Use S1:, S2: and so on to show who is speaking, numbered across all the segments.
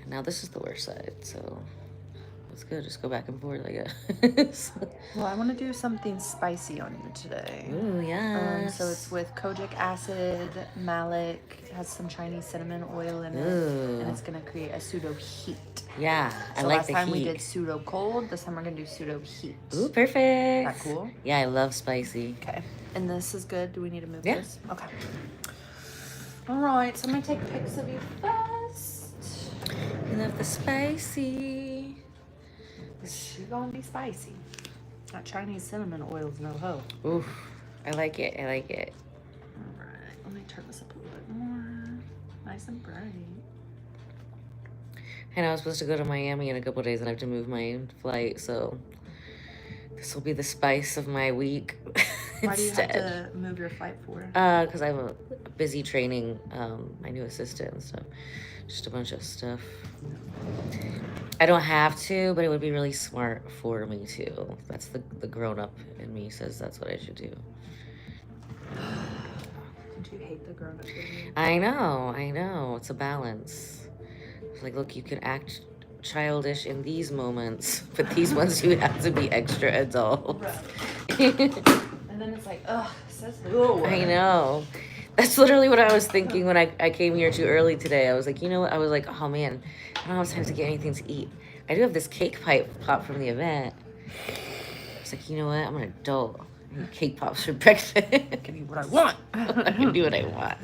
S1: Now this is the worst side, so it's good. Just go back and forth, I guess.
S2: Well, I want to do something spicy on you today.
S1: Ooh, yes.
S2: So it's with kojic acid, malic, it has some Chinese cinnamon oil in it,
S1: Ooh.
S2: and it's going to create a pseudo heat.
S1: Yeah, I
S2: So
S1: like
S2: last
S1: the
S2: time
S1: heat.
S2: we did pseudo cold, this time we're going to do pseudo heat.
S1: Ooh, perfect.
S2: Is that cool?
S1: Yeah, I love spicy.
S2: Okay. And this is good. Do we need to move
S1: Yeah.
S2: this? Okay. All right. So I'm going to take pics of you first.
S1: I love the spicy.
S2: She's going to be spicy. That Chinese cinnamon oil's no ho.
S1: Oof, I like it. I like it.
S2: All right. Let me turn this up a little bit more. Nice and bright.
S1: And I was supposed to go to Miami in a couple days and I have to move my flight, so this will be the spice of my week.
S2: Why do you have to move your flight for?
S1: Because I'm busy training my new assistant and stuff. Just a bunch of stuff. I don't have to, but it would be really smart for me to. That's the grown-up in me says that's what I should do.
S2: Don't you hate the grown-up in you?
S1: I know. It's a balance. It's like, look, you can act childish in these moments, but these ones you have to be extra adult.
S2: And then it's like, ugh, says who?
S1: I know. That's literally what I was thinking when I came here too early today. I was like, you know what? I was like, oh man, I don't have time to get anything to eat. I do have this cake pop from the event. I was like, you know what? I'm an adult. I need cake pops for breakfast.
S2: I can eat what I want.
S1: I can do what I want.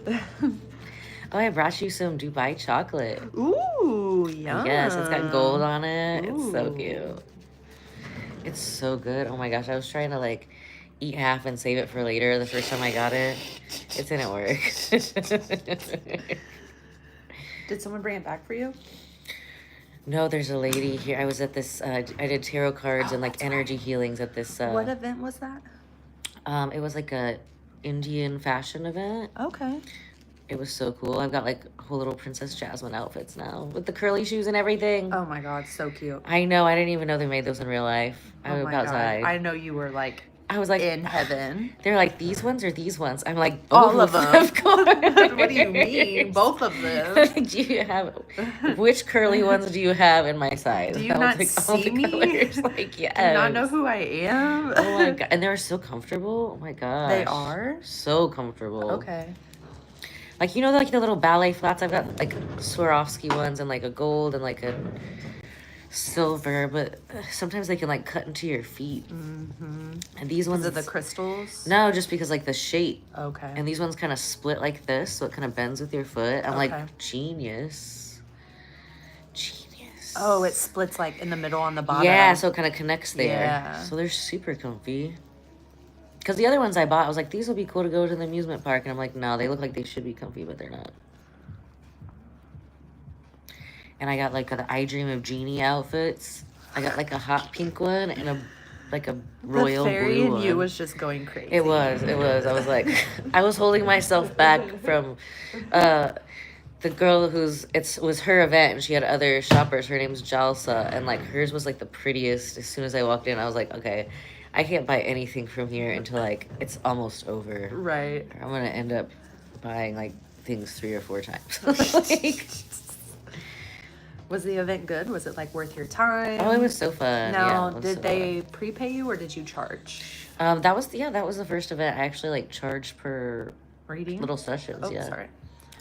S1: Oh, I brought you some Dubai chocolate.
S2: Ooh, yum.
S1: Yes, it's got gold on it. It's so
S2: Ooh.
S1: cute. It's so good. Oh my gosh, I was trying to like eat half and save it for later the first time I got it. It didn't work.
S2: Did someone bring it back for you?
S1: No, there's a lady here. I was at this, I did tarot cards and like energy healings at this.
S2: What event was that?
S1: It was like a Indian fashion event.
S2: Okay.
S1: It was so cool. I've got like whole little Princess Jasmine outfits now with the curly shoes and everything.
S2: Oh my God, so cute.
S1: I know. I didn't even know they made those in real life. I was outside.
S2: God. I know you were like,
S1: I was like
S2: in heaven.
S1: They're like, these ones or these ones? I'm like,
S2: all of them.
S1: Of course.
S2: What do you mean? Both of them.
S1: Do you have, which curly ones do you have in my size?
S2: Do you not
S1: like,
S2: see me?
S1: Colors. Like, yes.
S2: Do you not know who I am?
S1: Oh my God. And they're so comfortable. Oh my gosh.
S2: They are?
S1: So comfortable.
S2: Okay.
S1: Like, you know, like the little ballet flats? I've got like Swarovski ones and like a gold and like a silver, but sometimes they can like cut into your feet.
S2: Mm-hmm.
S1: And these ones
S2: are the crystals?
S1: No, just because like the shape.
S2: Okay.
S1: And these ones kind of split like this, so it kind of bends with your foot. I'm
S2: Okay.
S1: like, genius.
S2: Oh, it splits like in the middle on the bottom.
S1: Yeah, so it kind of connects there.
S2: Yeah.
S1: So they're super comfy. Because the other ones I bought, I was like, these will be cool to go to the amusement park. And I'm like, no, they look like they should be comfy, but they're not. And I got like the I Dream of Genie outfits. I got like a hot pink one and a royal
S2: the fairy
S1: blue
S2: in
S1: one.
S2: you was just going crazy.
S1: It was. I was like, I was holding myself back from the girl it was her event and she had other shoppers. Her name's Jalsa, and like hers was like the prettiest. As soon as I walked in, I was like, okay, I can't buy anything from here until like it's almost over.
S2: Right.
S1: I'm gonna end up buying like things 3 or 4 times. Like,
S2: was the event good? Was it like worth your time?
S1: oh, it was so fun.
S2: Now,
S1: yeah,
S2: did they prepay you or did you charge?
S1: That was the first event. I actually like charged per
S2: reading
S1: little sessions.
S2: Oh,
S1: yeah.
S2: sorry.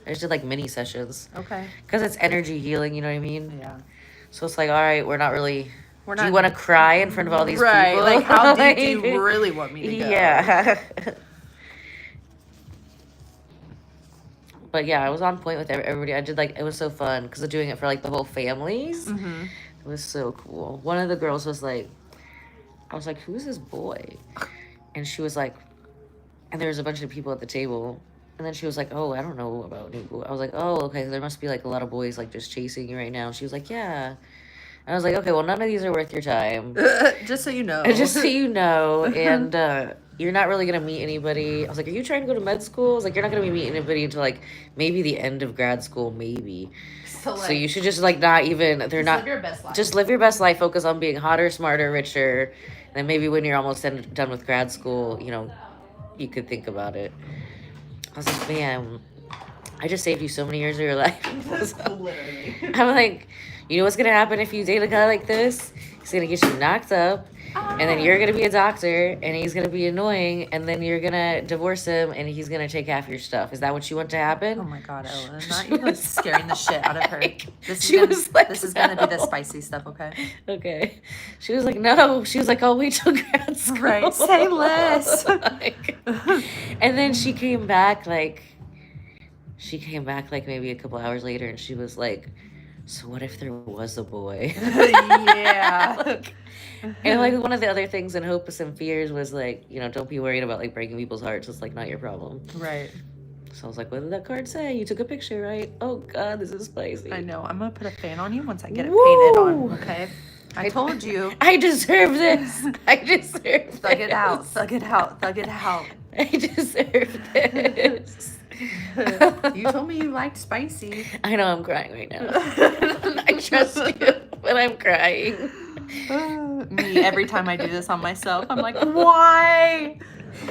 S1: I just did like mini sessions.
S2: Okay.
S1: Because it's energy healing, you know what I mean?
S2: Yeah.
S1: So it's like, all right, we're not really.
S2: We're
S1: do
S2: not.
S1: you want to cry in front of all these
S2: right.
S1: people?
S2: Like, how deep do you really want me to go?
S1: Yeah. But yeah, I was on point with everybody. I did like, it was so fun because of doing it for like the whole families.
S2: Mm-hmm.
S1: It was so cool. One of the girls was like, I was like, who's this boy? And she was like, and there was a bunch of people at the table. And then she was like, oh, I don't know about Nico. I was like, oh, okay, there must be like a lot of boys like just chasing you right now. And she was like, yeah. And I was like, okay, well, none of these are worth your time.
S2: Just so you know.
S1: Just so you know. And you're not really going to meet anybody. I was like, are you trying to go to med school? I was like, you're not going to be meeting anybody until like maybe the end of grad school, maybe. So you should just like not even, they're not.
S2: Live your best life.
S1: Just live your best life. Focus on being hotter, smarter, richer. And then maybe when you're almost done with grad school, you know, you could think about it. I was like, man, I just saved you so many years of your life.
S2: Literally.
S1: I'm like, you know what's gonna happen if you date a guy like this? He's gonna get you knocked up, and then you're gonna be a doctor, and he's gonna be annoying, and then you're gonna divorce him, and he's gonna take half your stuff. Is that what you want to happen?
S2: Oh my God, Ella.
S1: She
S2: Not you like
S1: was
S2: scaring the shit out of her.
S1: like-
S2: This
S1: she was like,
S2: this is gonna be the
S1: no.
S2: spicy stuff, okay?
S1: Okay. She was like, no. She was like, I'll wait till grad school.
S2: Right. Say less.
S1: Like, and then she came back like maybe a couple hours later, and she was like, so what if there was a boy?
S2: Yeah.
S1: Like, and like one of the other things in Hopes and Fears was like, you know, don't be worried about like breaking people's hearts. It's like not your problem.
S2: Right.
S1: So I was like, what did that card say? You took a picture, right? Oh God, this is spicy.
S2: I know. I'm gonna put a fan on you once I get it
S1: Woo!
S2: painted on. Okay. I told you.
S1: I deserve this. I deserve this.
S2: Thug it out. Thug it out. Thug it out.
S1: I deserve this.
S2: You told me you liked spicy.
S1: I know I'm crying right now. I trust you, but I'm crying.
S2: Me, every time I do this on myself, I'm like, why?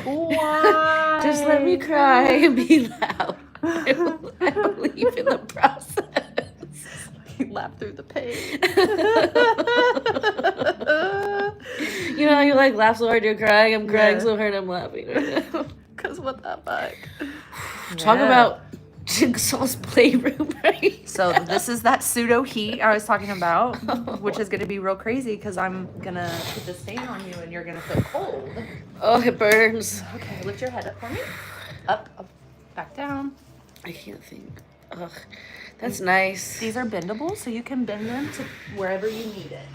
S2: Why?
S1: Just let me cry and be loud. I will leave in the process.
S2: You laugh through the pain.
S1: You know how you like laugh so hard you're crying? I'm crying
S2: Yeah.
S1: so hard I'm laughing right now.
S2: Cause what the fuck?
S1: Talk
S2: Yeah.
S1: about Jigsaw's playroom, right?
S2: So this is that pseudo heat I was talking about, which is gonna be real crazy because I'm gonna put this fan on you and you're gonna feel cold.
S1: Oh, it burns.
S2: Okay, lift your head up for me. Up, back down.
S1: I can't think. Ugh, that's nice.
S2: These are bendable, so you can bend them to wherever you need it.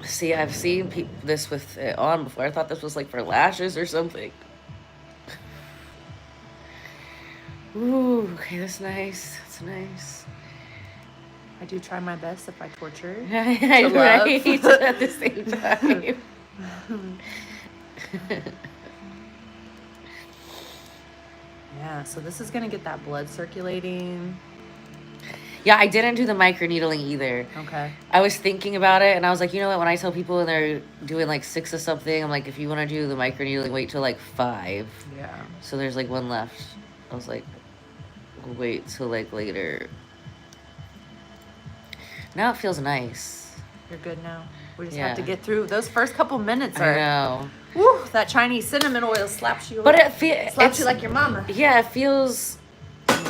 S1: See, I've seen this with it on before. I thought this was like for lashes or something. Ooh, okay, that's nice. That's nice.
S2: I do try my best if I torture.
S1: I
S2: To
S1: right
S2: love.
S1: at the same time.
S2: Yeah, so this is gonna get that blood circulating.
S1: Yeah, I didn't do the microneedling either.
S2: Okay.
S1: I was thinking about it, and I was like, you know what? When I tell people and they're doing like 6 or something, I'm like, if you want to do the microneedling, wait till like 5.
S2: Yeah.
S1: So there's like 1 left. I was like, we'll wait till like later. Now it feels nice.
S2: You're good now. We just
S1: Yeah.
S2: have to get through those first couple minutes.
S1: I know.
S2: Woo, that Chinese cinnamon oil slaps you.
S1: But it feels
S2: slaps you like your mama.
S1: Yeah, it feels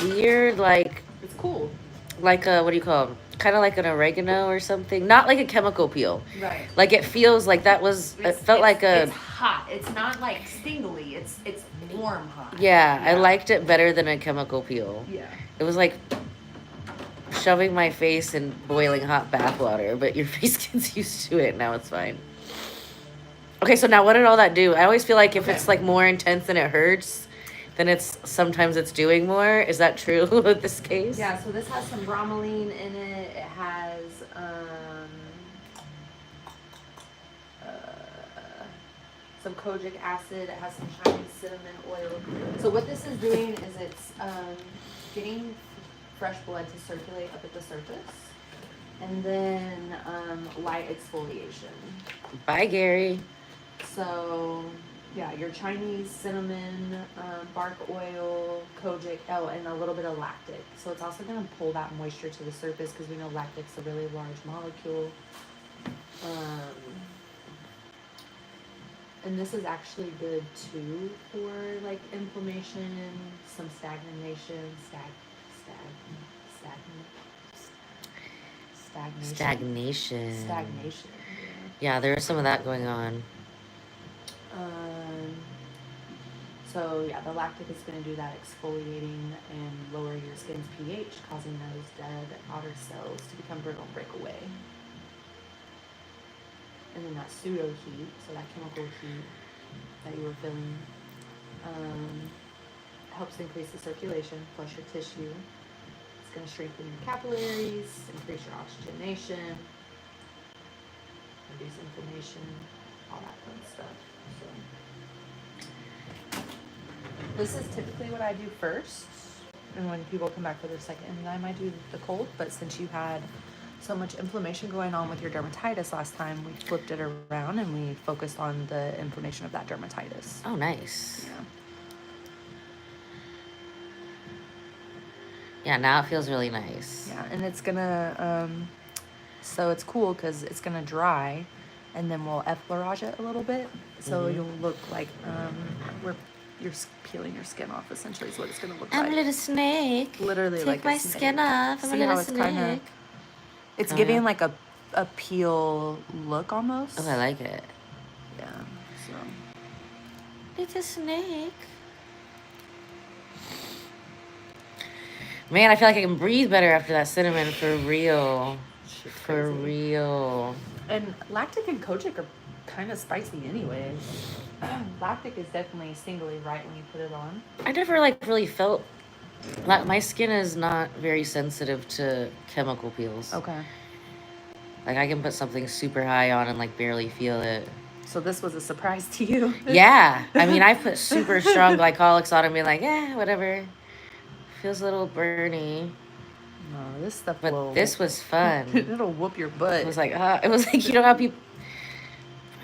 S1: weird, like
S2: It's cool.
S1: a what do you call them? Kind of like an oregano or something. Not like a chemical peel.
S2: Right.
S1: Like it feels like that was. It felt like a.
S2: It's hot. It's not like stingly. It's warm hot.
S1: Yeah, I liked it better than a chemical peel.
S2: Yeah.
S1: It was like shoving my face in boiling hot bath water, but your face gets used to it. Now it's fine. Okay, so now what did all that do? I always feel like if it's like more intense and it hurts, then sometimes it's doing more. Is that true with this case?
S2: Yeah, so this has some bromelain in it. It has some kojic acid. It has some Chinese cinnamon oil. So what this is doing is it's getting fresh blood to circulate up at the surface. And then light exfoliation.
S1: Bye, Gary.
S2: So, yeah, your Chinese cinnamon, bark oil, kojic, and a little bit of lactic. So it's also going to pull that moisture to the surface because we know lactic's a really large molecule. And this is actually good too for like inflammation, some stagnation.
S1: Yeah, there's some of that going on.
S2: So yeah, the lactic is going to do that exfoliating and lower your skin's pH, causing those dead outer cells to become brittle and break away. And then that pseudo heat, so that chemical heat that you were feeling, helps increase the circulation, flush your tissue. It's going to strengthen your capillaries, increase your oxygenation, reduce inflammation, all that fun stuff. So this is typically what I do first, and when people come back for their second enzyme, I do the cold. But since you had so much inflammation going on with your dermatitis last time, we flipped it around and we focused on the inflammation of that dermatitis.
S1: Oh, nice.
S2: Yeah.
S1: Yeah, now it feels really nice.
S2: Yeah, and it's gonna, so it's cool because it's gonna dry, and then we'll effleurage it a little bit, so you'll look like we're you're peeling your skin off. Essentially, is what it's gonna look
S1: I'm
S2: like.
S1: a little snake.
S2: Literally,
S1: Take
S2: like
S1: my
S2: a snake.
S1: skin off. I'm
S2: See
S1: a little
S2: how it's
S1: snake.
S2: kind of, it's
S1: Oh,
S2: giving
S1: yeah.
S2: like a peel look almost.
S1: Oh, I like it.
S2: Yeah. So.
S1: It's a snake. Man, I feel like I can breathe better after that cinnamon, for real.
S2: Shit's
S1: For
S2: crazy.
S1: real.
S2: And lactic and kojic are kind of spicy anyways. Lactic is definitely singly right when you put it on.
S1: I never like really felt like my skin is not very sensitive to chemical peels.
S2: Okay.
S1: Like I can put something super high on and like barely feel it.
S2: So this was a surprise to you?
S1: Yeah. I mean, I put super strong glycolics on and be like, whatever. Feels a little burny.
S2: No, this stuff
S1: But
S2: will.
S1: this was fun.
S2: It'll whoop your butt.
S1: It was like, you know how people.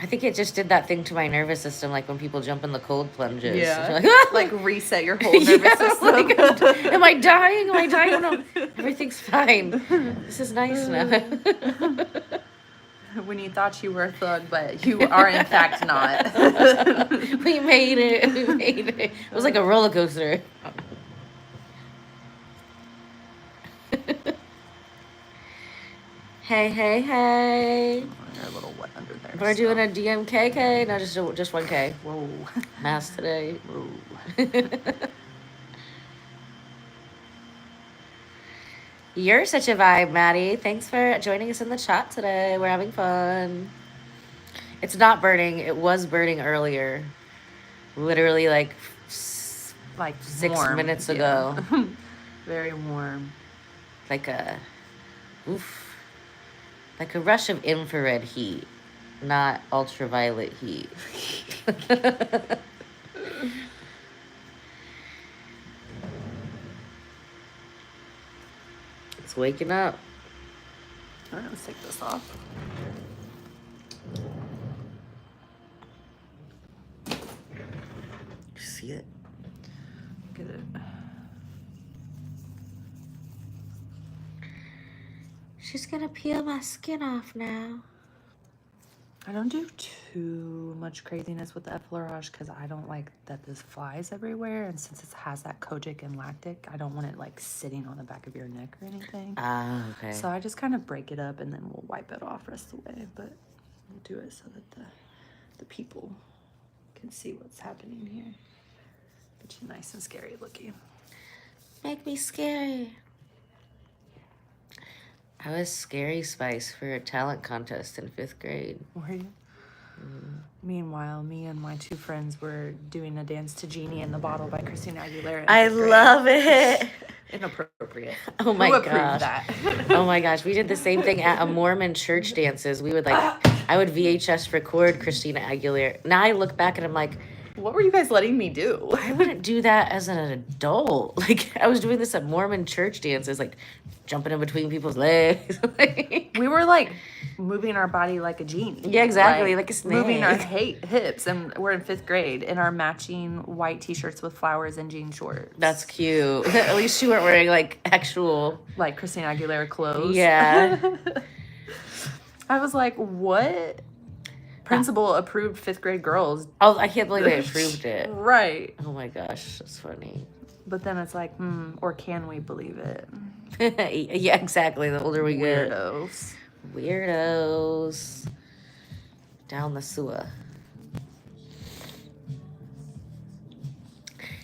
S1: I think it just did that thing to my nervous system, like when people jump in the cold plunges.
S2: Yeah.
S1: You're like,
S2: Like reset your whole nervous system.
S1: Like, am I dying? Am I dying? Oh, no, everything's fine. This is nice now.
S2: When you thought you were a thug, but you are in fact not.
S1: We made it. We made it. It was like a roller coaster. Hey, hey, hey.
S2: You're a little wet under there.
S1: We're doing a DMKK? No, just 1K.
S2: Whoa.
S1: Mass today.
S2: Whoa.
S1: You're such a vibe, Maddie. Thanks for joining us in the chat today. We're having fun. It's not burning. It was burning earlier. Literally like 6
S2: warm.
S1: minutes ago.
S2: Yeah. Very warm.
S1: Like a rush of infrared heat, not ultraviolet heat. It's waking up.
S2: All right, let's take this off.
S1: See it?
S2: Get it.
S1: She's gonna peel my skin off now.
S2: I don't do too much craziness with the effleurage because I don't like that this flies everywhere. And since it has that kojic and lactic, I don't want it like sitting on the back of your neck or anything.
S1: Ah, okay.
S2: So I just kind of break it up and then we'll wipe it off rest of the way. But we'll do it so that the people can see what's happening here. Get you nice and scary looking.
S1: Make me scary. I was Scary Spice for a talent contest in 5th grade.
S2: Were you? Meanwhile, me and my 2 friends were doing a dance to Genie in the Bottle by Christina Aguilera.
S1: I love it.
S2: Inappropriate.
S1: Oh my
S2: Who approved
S1: gosh.
S2: that?
S1: Oh my gosh. We did the same thing at a Mormon church dances. We would I would VHS record Christina Aguilera. Now I look back and I'm like,
S2: What were you guys letting me do?
S1: I wouldn't do that as an adult. Like I was doing this at Mormon church dances, like jumping in between people's legs.
S2: We were like moving our body like a genie.
S1: Yeah, exactly, like a snake.
S2: Moving our hips, and we're in 5th grade in our matching white t-shirts with flowers and jean shorts.
S1: That's cute. At least you weren't wearing like actual
S2: like Christina Aguilera clothes.
S1: Yeah.
S2: I was like, what? Principal approved 5th grade girls.
S1: Oh, I can't believe they approved it.
S2: Right.
S1: Oh my gosh, that's funny.
S2: But then it's like, or can we believe it?
S1: Yeah, exactly. The older we get. Weirdos. Down the sewer.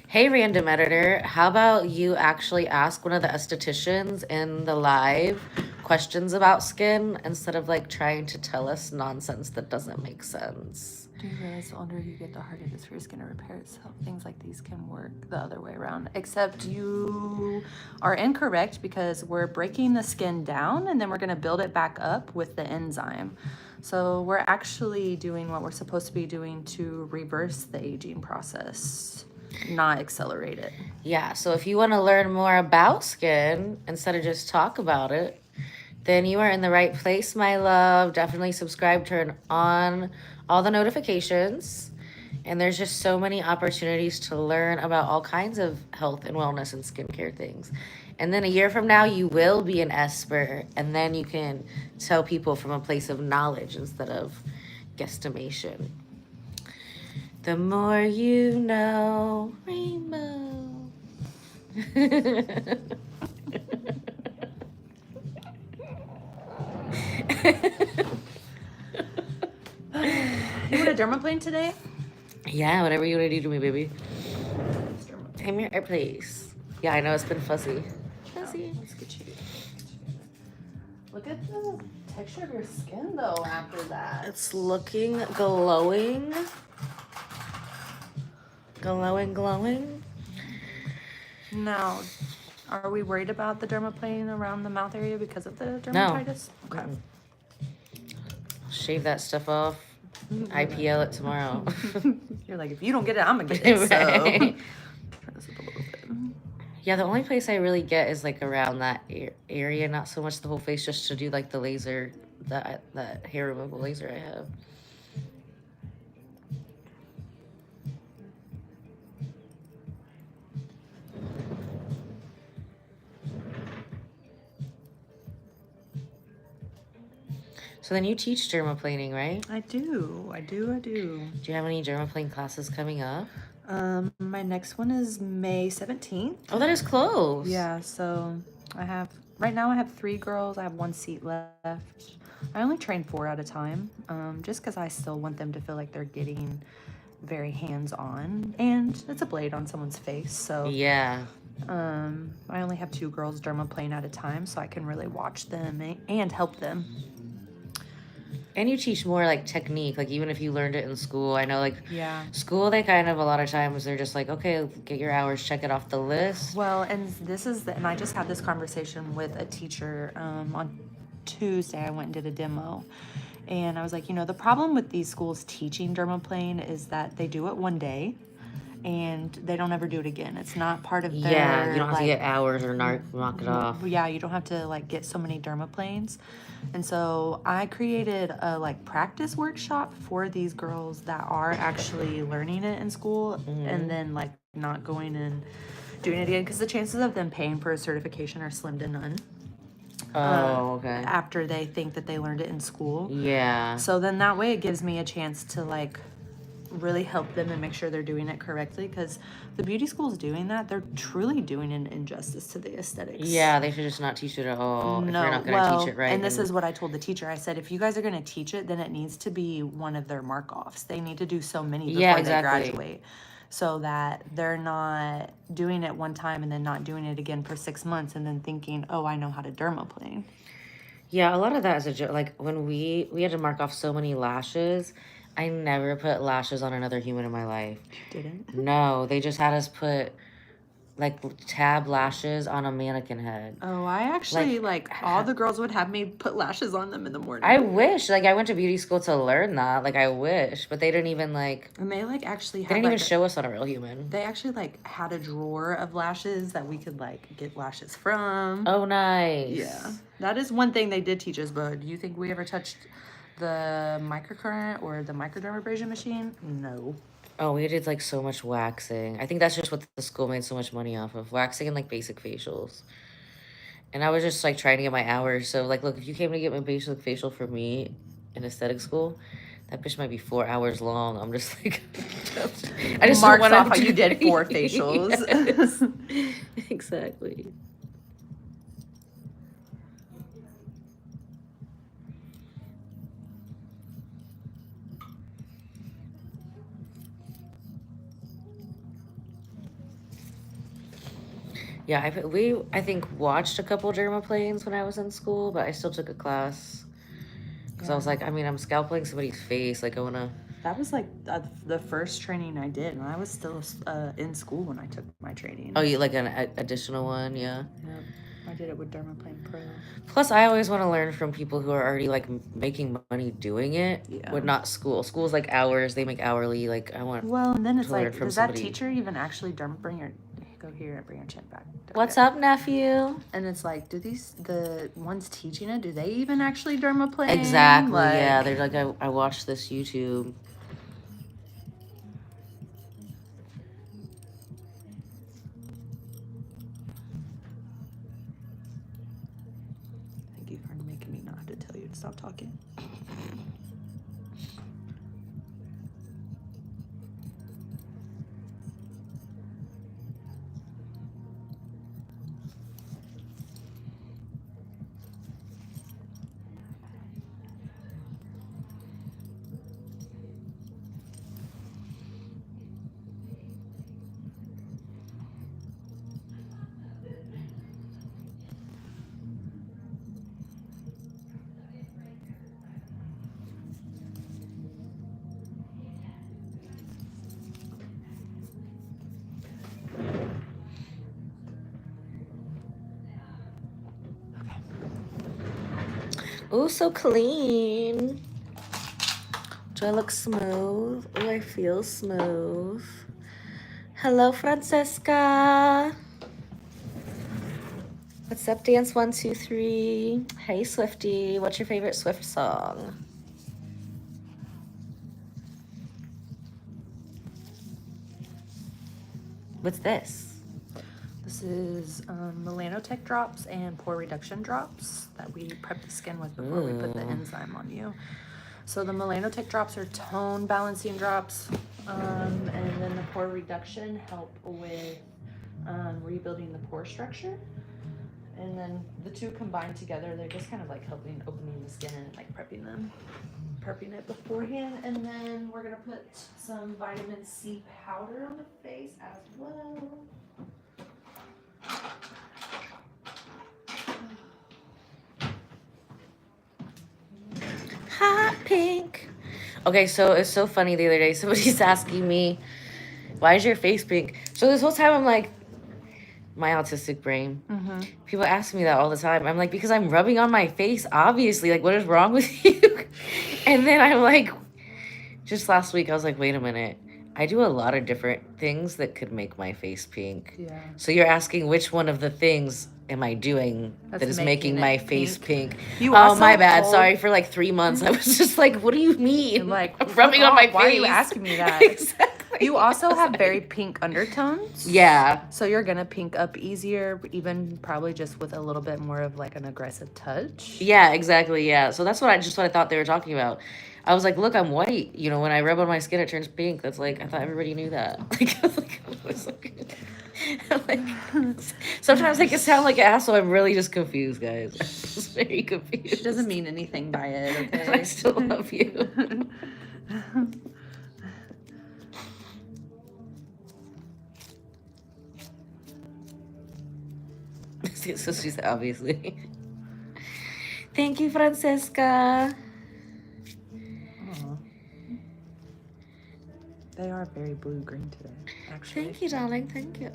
S1: Hey, random editor. How about you actually ask one of the estheticians in the live questions about skin instead of like trying to tell us nonsense that doesn't make sense?
S2: Do you realize the older you get, the harder it is for your skin to repair itself? Things like these can work the other way around. Except you are incorrect because we're breaking the skin down and then we're going to build it back up with the enzyme. So we're actually doing what we're supposed to be doing to reverse the aging process, not accelerate it.
S1: Yeah, so if you want to learn more about skin instead of just talk about it, then you are in the right place, my love. Definitely subscribe, turn on all the notifications. And there's just so many opportunities to learn about all kinds of health and wellness and skincare things. And then a year from now, you will be an expert. And then you can tell people from a place of knowledge instead of guesstimation. The more you know, rainbow.
S2: You want a dermaplane today?
S1: Yeah, whatever you want to do to me, baby. Come here, please. Yeah, I know it's been fuzzy. Fuzzy.
S2: Let's get you. Look at the texture of your skin though after that.
S1: It's looking glowing. Glowing.
S2: Now, are we worried about the dermaplane around the mouth area because of the dermatitis?
S1: No.
S2: Okay.
S1: Shave that stuff off. IPL it tomorrow.
S2: You're like, if you don't get it, I'm gonna get it.
S1: Right.
S2: So turn this up a little bit.
S1: Yeah, the only place I really get is like around that area, not so much the whole face, just to do like the laser, that hair removal laser I have. So then you teach dermaplaning, right?
S2: I do.
S1: Do you have any dermaplane classes coming up?
S2: My next one is May 17th.
S1: Oh, that is close.
S2: Yeah, so right now I have 3 girls. I have 1 seat left. I only train 4 at a time, just because I still want them to feel like they're getting very hands-on, and it's a blade on someone's face, so
S1: Yeah.
S2: I only have 2 girls dermaplane at a time, so I can really watch them and help them.
S1: And you teach more like technique, like even if you learned it in school. I know like
S2: Yeah.
S1: school, they kind of a lot of times they're just like, okay, get your hours, check it off the list.
S2: Well, and and I just had this conversation with a teacher on Tuesday. I went and did a demo, and I was like, the problem with these schools teaching dermaplane is that they do it one day, and they don't ever do it again. It's not part of their,
S1: Yeah, you don't have to
S2: like,
S1: get hours or knock it off.
S2: Yeah, you don't have to like get so many dermaplanes. And so I created a like practice workshop for these girls that are actually learning it in school and then like not going and doing it again, because the chances of them paying for a certification are slim to none.
S1: Oh, okay.
S2: After they think that they learned it in school.
S1: Yeah.
S2: So then that way it gives me a chance to like really help them and make sure they're doing it correctly, because the beauty schools doing that, they're truly doing an injustice to the aesthetics.
S1: Yeah, they should just not teach it at all if
S2: No,
S1: you're not going to teach it right.
S2: And this is what I told the teacher. I said, if you guys are going to teach it, then it needs to be one of their mark-offs. They need to do so many before they graduate, so that they're not doing it one time and then not doing it again for 6 months and then thinking, oh, I know how to dermaplane.
S1: Yeah, a lot of that is a joke. Like when we had to mark off so many lashes, I never put lashes on another human in my life.
S2: You didn't?
S1: No, they just had us put like tab lashes on a mannequin head.
S2: Oh, I actually like all the girls would have me put lashes on them in the morning.
S1: I wish, like I went to beauty school to learn that. Like I wish, but they didn't even like.
S2: And they like actually had,
S1: they didn't even show us on a real human.
S2: They actually like had a drawer of lashes that we could like get lashes from.
S1: Oh, nice.
S2: Yeah, that is one thing they did teach us. But do you think we ever touched the microcurrent or the microdermabrasion machine? No.
S1: Oh, we did like so much waxing. I think that's just what the school made so much money off of, waxing and like basic facials. And I was just like trying to get my hours. So like, look, if you came to get my basic facial for me in aesthetic school, that bitch might be 4 hours long. I'm just like, I just
S2: marks
S1: don't
S2: off how you did 4 facials.
S1: Yes. Exactly. Yeah, I think watched a couple dermaplanes when I was in school, but I still took a class because I was like, I mean, I'm scalping somebody's face. Like I wanna.
S2: That was like the first training I did, and I was still in school when I took my training.
S1: Oh, you like an additional one, yeah.
S2: Yep. I did it with Dermaplane Pro.
S1: Plus, I always want to learn from people who are already like making money doing it, but not school. School's like hours; they make hourly. Like I want.
S2: Well, and then it's like, does
S1: somebody.
S2: that teacher even actually bring your go here and bring your chin back?
S1: What's up, nephew?
S2: And it's like, do the ones teaching it, do they even actually dermaplane?
S1: Exactly. Like, yeah, they're like, I watched this YouTube.
S2: Stop talking.
S1: Oh, so clean. Do I look smooth? Oh, I feel smooth. Hello, Francesca. What's up, Dance 123? Hey, Swifty. What's your favorite Swift song? What's this?
S2: This is Melanotech drops and pore reduction drops that we prep the skin with before we put the enzyme on you. So the Melanotech drops are tone balancing drops, and then the pore reduction help with rebuilding the pore structure. And then the two combined together, they're just kind of like helping opening the skin and like prepping it beforehand. And then we're gonna put some vitamin C powder on the face as well.
S1: Hot pink. Okay, so it's so funny the other day. Somebody's asking me, why is your face pink? So this whole time I'm like, my autistic brain.
S2: Mm-hmm.
S1: People ask me that all the time. I'm like, because I'm rubbing on my face, obviously. Like, what is wrong with you? And then I'm like, just last week, I was like, wait a minute. I do a lot of different things that could make my face pink.
S2: Yeah.
S1: So you're asking which one of the things am I doing that is making my face pink?
S2: You
S1: oh, my bad. Sorry, for like 3 months. I was just like, what do you mean?
S2: Like,
S1: I'm rubbing on my face.
S2: Why are you asking me that?
S1: Exactly.
S2: You also have very pink undertones.
S1: Yeah.
S2: So you're going to pink up easier, even probably just with a little bit more of like an aggressive touch.
S1: Yeah, exactly. Yeah. So that's what I thought they were talking about. I was like, look, I'm white. You know, when I rub on my skin, it turns pink. That's like, I thought everybody knew that. Like, sometimes I can sound like an asshole. I'm really just confused, guys. I'm just very confused.
S2: She doesn't mean anything by it, okay?
S1: I still love you. So she's obviously. Thank you, Francesca.
S2: They are very blue-green today, actually.
S1: Thank you, darling. Thank you.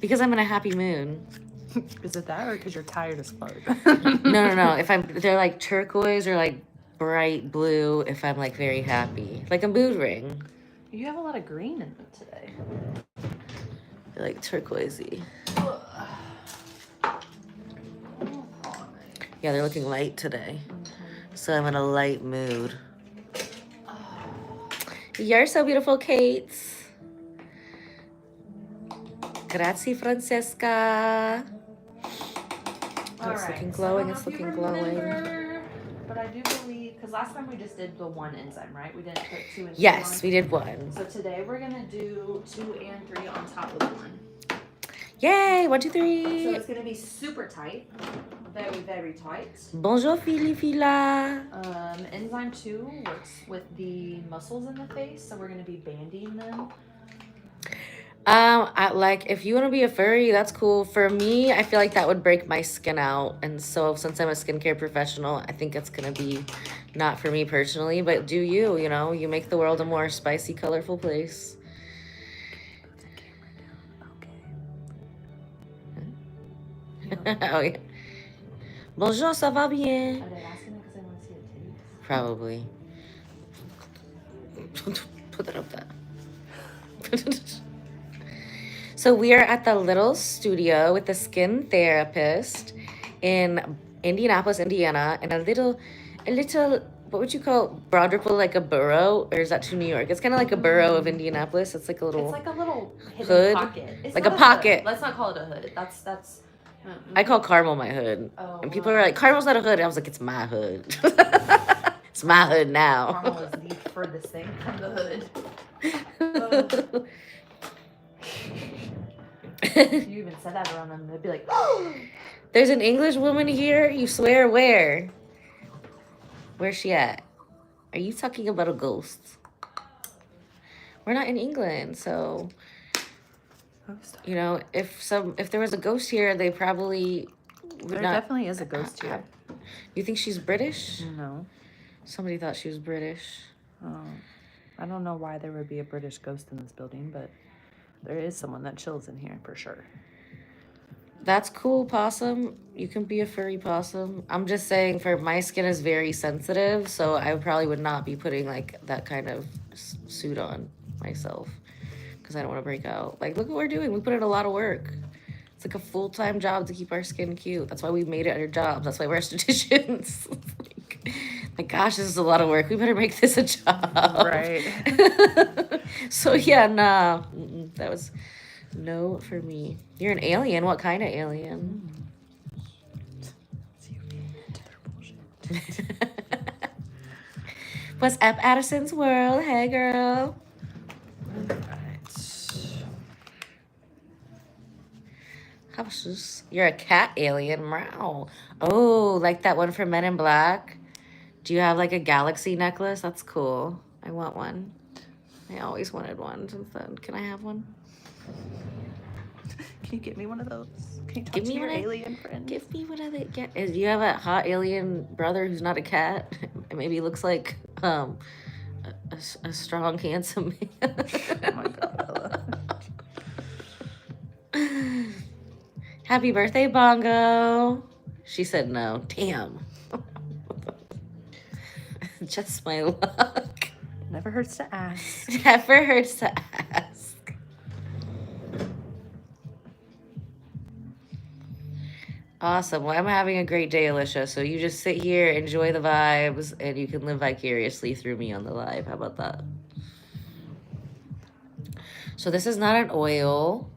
S1: Because I'm in a happy mood.
S2: Is it that, or because you're tired as fuck?
S1: No. They're like turquoise or like bright blue. If I'm like very happy, like a mood ring.
S2: You have a lot of green in them today.
S1: They're like turquoisey. Yeah, they're looking light today. So I'm in a light mood. You're so beautiful, Kate. Grazie, Francesca. It's looking glowing. It's looking glowing.
S2: But I do believe, because last time we just did the one enzyme, right? We didn't put two and three.
S1: Yes, we did one.
S2: So today we're gonna do 2 and 3 on top of 1.
S1: Yay! 1, 2, 3.
S2: So it's gonna be super tight, very, very tight.
S1: Bonjour, fila.
S2: Enzyme 2 works with the muscles in the face, so we're gonna be banding them.
S1: If you want to be a furry, that's cool. For me, I feel like that would break my skin out, and so since I'm a skincare professional, I think it's gonna be not for me personally. But do you? You know, you make the world a more spicy, colorful place. Oh yeah. Bonjour, ça va bien?
S2: Are they asking it because I want to see the titties?
S1: Probably. Put that up there. So we are at the Little Studio with the skin therapist in Indianapolis, Indiana, and a little, what would you call Broadripple, like a borough, or is that to New York? It's kind of like a borough of Indianapolis. It's like a little.
S2: It's like a little hidden
S1: hood,
S2: pocket. It's
S1: like
S2: not
S1: a pocket.
S2: Hood. Let's not call it a hood. That's
S1: I call Carmel my hood.
S2: Oh,
S1: And people are like, Carmel's not a hood. I was like, it's my hood. It's my hood now.
S2: Carmel is the furthest thing from the hood. If you even said that around them, they'd be like,
S1: There's an English woman here? You swear where? Where's she at? Are you talking about a ghost? We're not in England, so you know, if there was a ghost here, they probably would
S2: there
S1: not.
S2: definitely is a ghost here.
S1: You think she's British?
S2: No.
S1: Somebody thought she was British.
S2: Oh, I don't know why there would be a British ghost in this building, but there is someone that chills in here for sure.
S1: That's cool, possum. You can be a furry possum. I'm just saying, for my skin is very sensitive, so I probably would not be putting like that kind of suit on myself because I don't want to break out. Like, look what we're doing. We put in a lot of work. It's like a full-time job to keep our skin cute. That's why we made it our jobs. That's why we're estheticians. My gosh, this is a lot of work. We better make this a job.
S2: Right.
S1: So yeah, nah. That was no for me. You're an alien. What kind of alien? What's up, Addison's World? Hey, girl. You're a cat alien. Meow. Oh, like that one from Men in Black. Do you have like a galaxy necklace? That's cool. I want one. I always wanted one since then. Can I have one?
S2: Can you get me one of those? Can you talk
S1: Give
S2: to
S1: me
S2: your
S1: one.
S2: alien friend?
S1: Give me one of the. Do you have a hot alien brother who's not a cat? Maybe looks like a strong, handsome man.
S2: Oh my god, Ella.
S1: Happy birthday, Bongo. She said no. Damn. Just my luck.
S2: Never hurts to ask.
S1: Never hurts to ask. Awesome. Well, I'm having a great day, Alicia. So you just sit here, enjoy the vibes, and you can live vicariously through me on the live. How about that? So this is not an oil.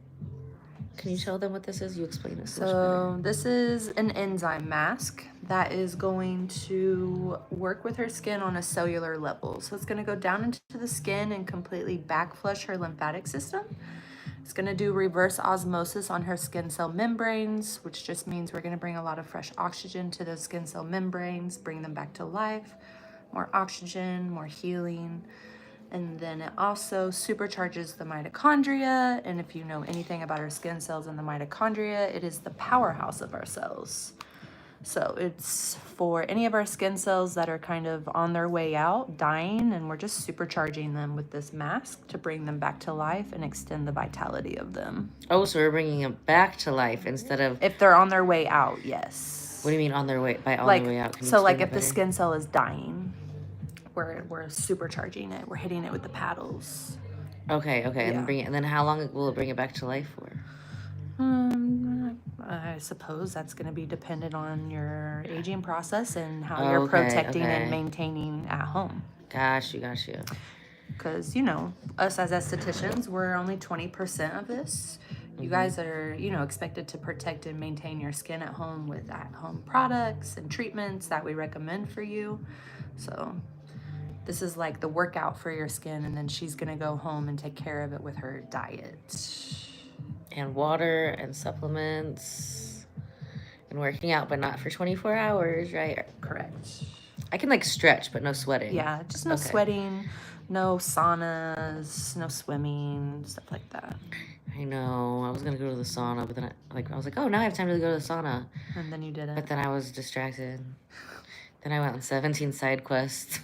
S1: Can you tell them what this is? You explain it.
S2: So this is an enzyme mask that is going to work with her skin on a cellular level. So it's going to go down into the skin and completely back flush her lymphatic system. It's going to do reverse osmosis on her skin cell membranes, which just means we're going to bring a lot of fresh oxygen to those skin cell membranes, bring them back to life, more oxygen, more healing. And then it also supercharges the mitochondria. And if you know anything about our skin cells and the mitochondria, it is the powerhouse of our cells. So it's for any of our skin cells that are kind of on their way out, dying, and we're just supercharging them with this mask to bring them back to life and extend the vitality of them.
S1: Oh, so we're bringing them back to life instead of...
S2: If they're on their way out, yes.
S1: What do you mean on their way, by on
S2: like,
S1: their way out?
S2: So like if the skin cell is dying, we're supercharging it. We're hitting it with the paddles.
S1: Okay,
S2: Yeah.
S1: and then how long will it bring it back to life for?
S2: I suppose that's going to be dependent on your aging process and how you're protecting and maintaining at home.
S1: Got you.
S2: Because, you know, us as estheticians, we're only 20% of this. You guys are, you know, expected to protect and maintain your skin at home with at-home products and treatments that we recommend for you. So this is like the workout for your skin, and then she's going to go home and take care of it with her diet.
S1: And water and supplements and working out, but not for 24 hours, right?
S2: Correct.
S1: I can like stretch, but no sweating.
S2: Yeah, just no sweating, no saunas, no swimming, stuff like that.
S1: I know. I was going to go to the sauna, but then I was like, oh, now I have time to go to the sauna.
S2: And then you didn't.
S1: But then I was distracted. Then I went on 17 side quests.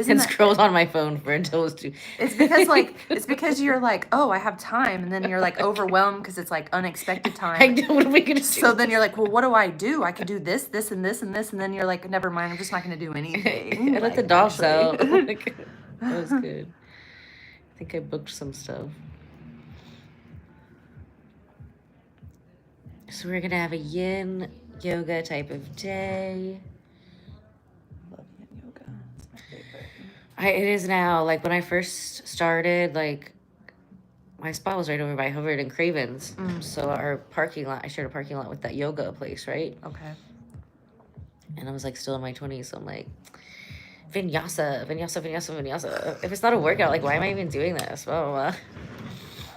S1: And scrolled on my phone for until it was too.
S2: It's because you're like, oh, I have time, and then you're like overwhelmed because it's like unexpected time.
S1: I know, what are we gonna do?
S2: So then you're like, well, what do? I could do this, this, and this, and this, and then you're like, never mind, I'm just not gonna do anything.
S1: I let the dogs out. That was good. I think I booked some stuff. So we're gonna have a yin yoga type of day. It is now. Like when I first started, like my spa was right over by Hubbard and Cravens. So our parking lot, I shared a parking lot with that yoga place, right?
S2: Okay.
S1: And I was like still in my 20s, so I'm like, vinyasa, vinyasa, vinyasa, vinyasa. If it's not a workout, like why am I even doing this? Blah, blah, blah.